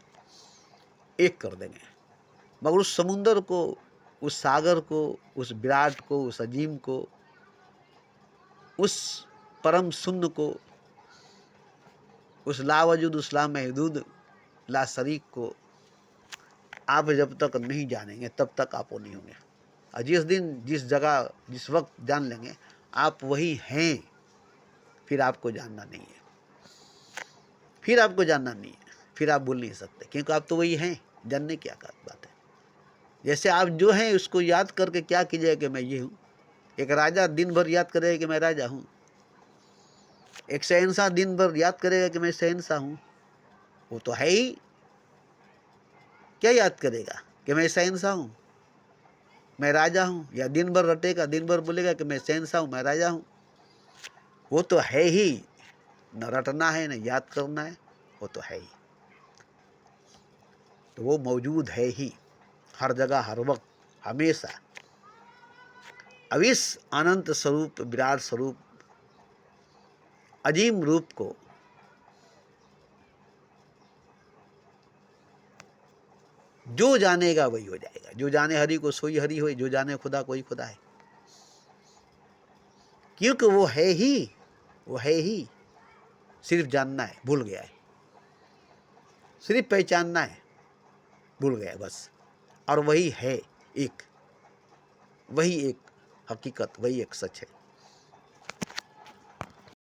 एक कर देंगे। मगर उस समुंदर को, उस सागर को, उस विराट को, उस अजीम को, उस परम शून्य को, उस लावजूद, उस लामहदूद, ला शरीक को आप जब तक नहीं जानेंगे तब तक आप वो नहीं होंगे। और जिस दिन, जिस जगह, जिस वक्त जान लेंगे आप वही हैं, फिर आपको जानना नहीं है, फिर आपको जानना नहीं है, फिर आप भूल नहीं सकते, क्योंकि आप तो वही हैं। जानने की क्या बात है? जैसे आप जो हैं उसको याद करके क्या कीजिएगा कि मैं ये हूँ। एक राजा दिन भर याद करेगा कि मैं राजा हूँ, एक शहंशाह दिन भर याद करेगा कि मैं शहंशाह हूँ, वो तो है ही। क्या याद करेगा कि मैं शहंशाह हूँ, मैं राजा हूँ? या दिन भर रटेगा, दिन भर बोलेगा कि मैं शहंशाह हूँ, मैं राजा हूँ? वो तो है ही, न रटना है न याद करना है, वो तो है ही। तो वो मौजूद है ही, हर जगह, हर वक्त, हमेशा। अब इस अनंत स्वरूप, विराट स्वरूप, अजीम रूप को जो जानेगा वही हो जाएगा। जो जाने हरि को सोई हरि होए, जो जाने खुदा कोई खुदा है। क्योंकि वो है ही, वो है ही। सिर्फ जानना है, भूल गया है, सिर्फ पहचानना है, भूल गया है बस। और वही है एक, वही एक हकीकत, वही एक सच है।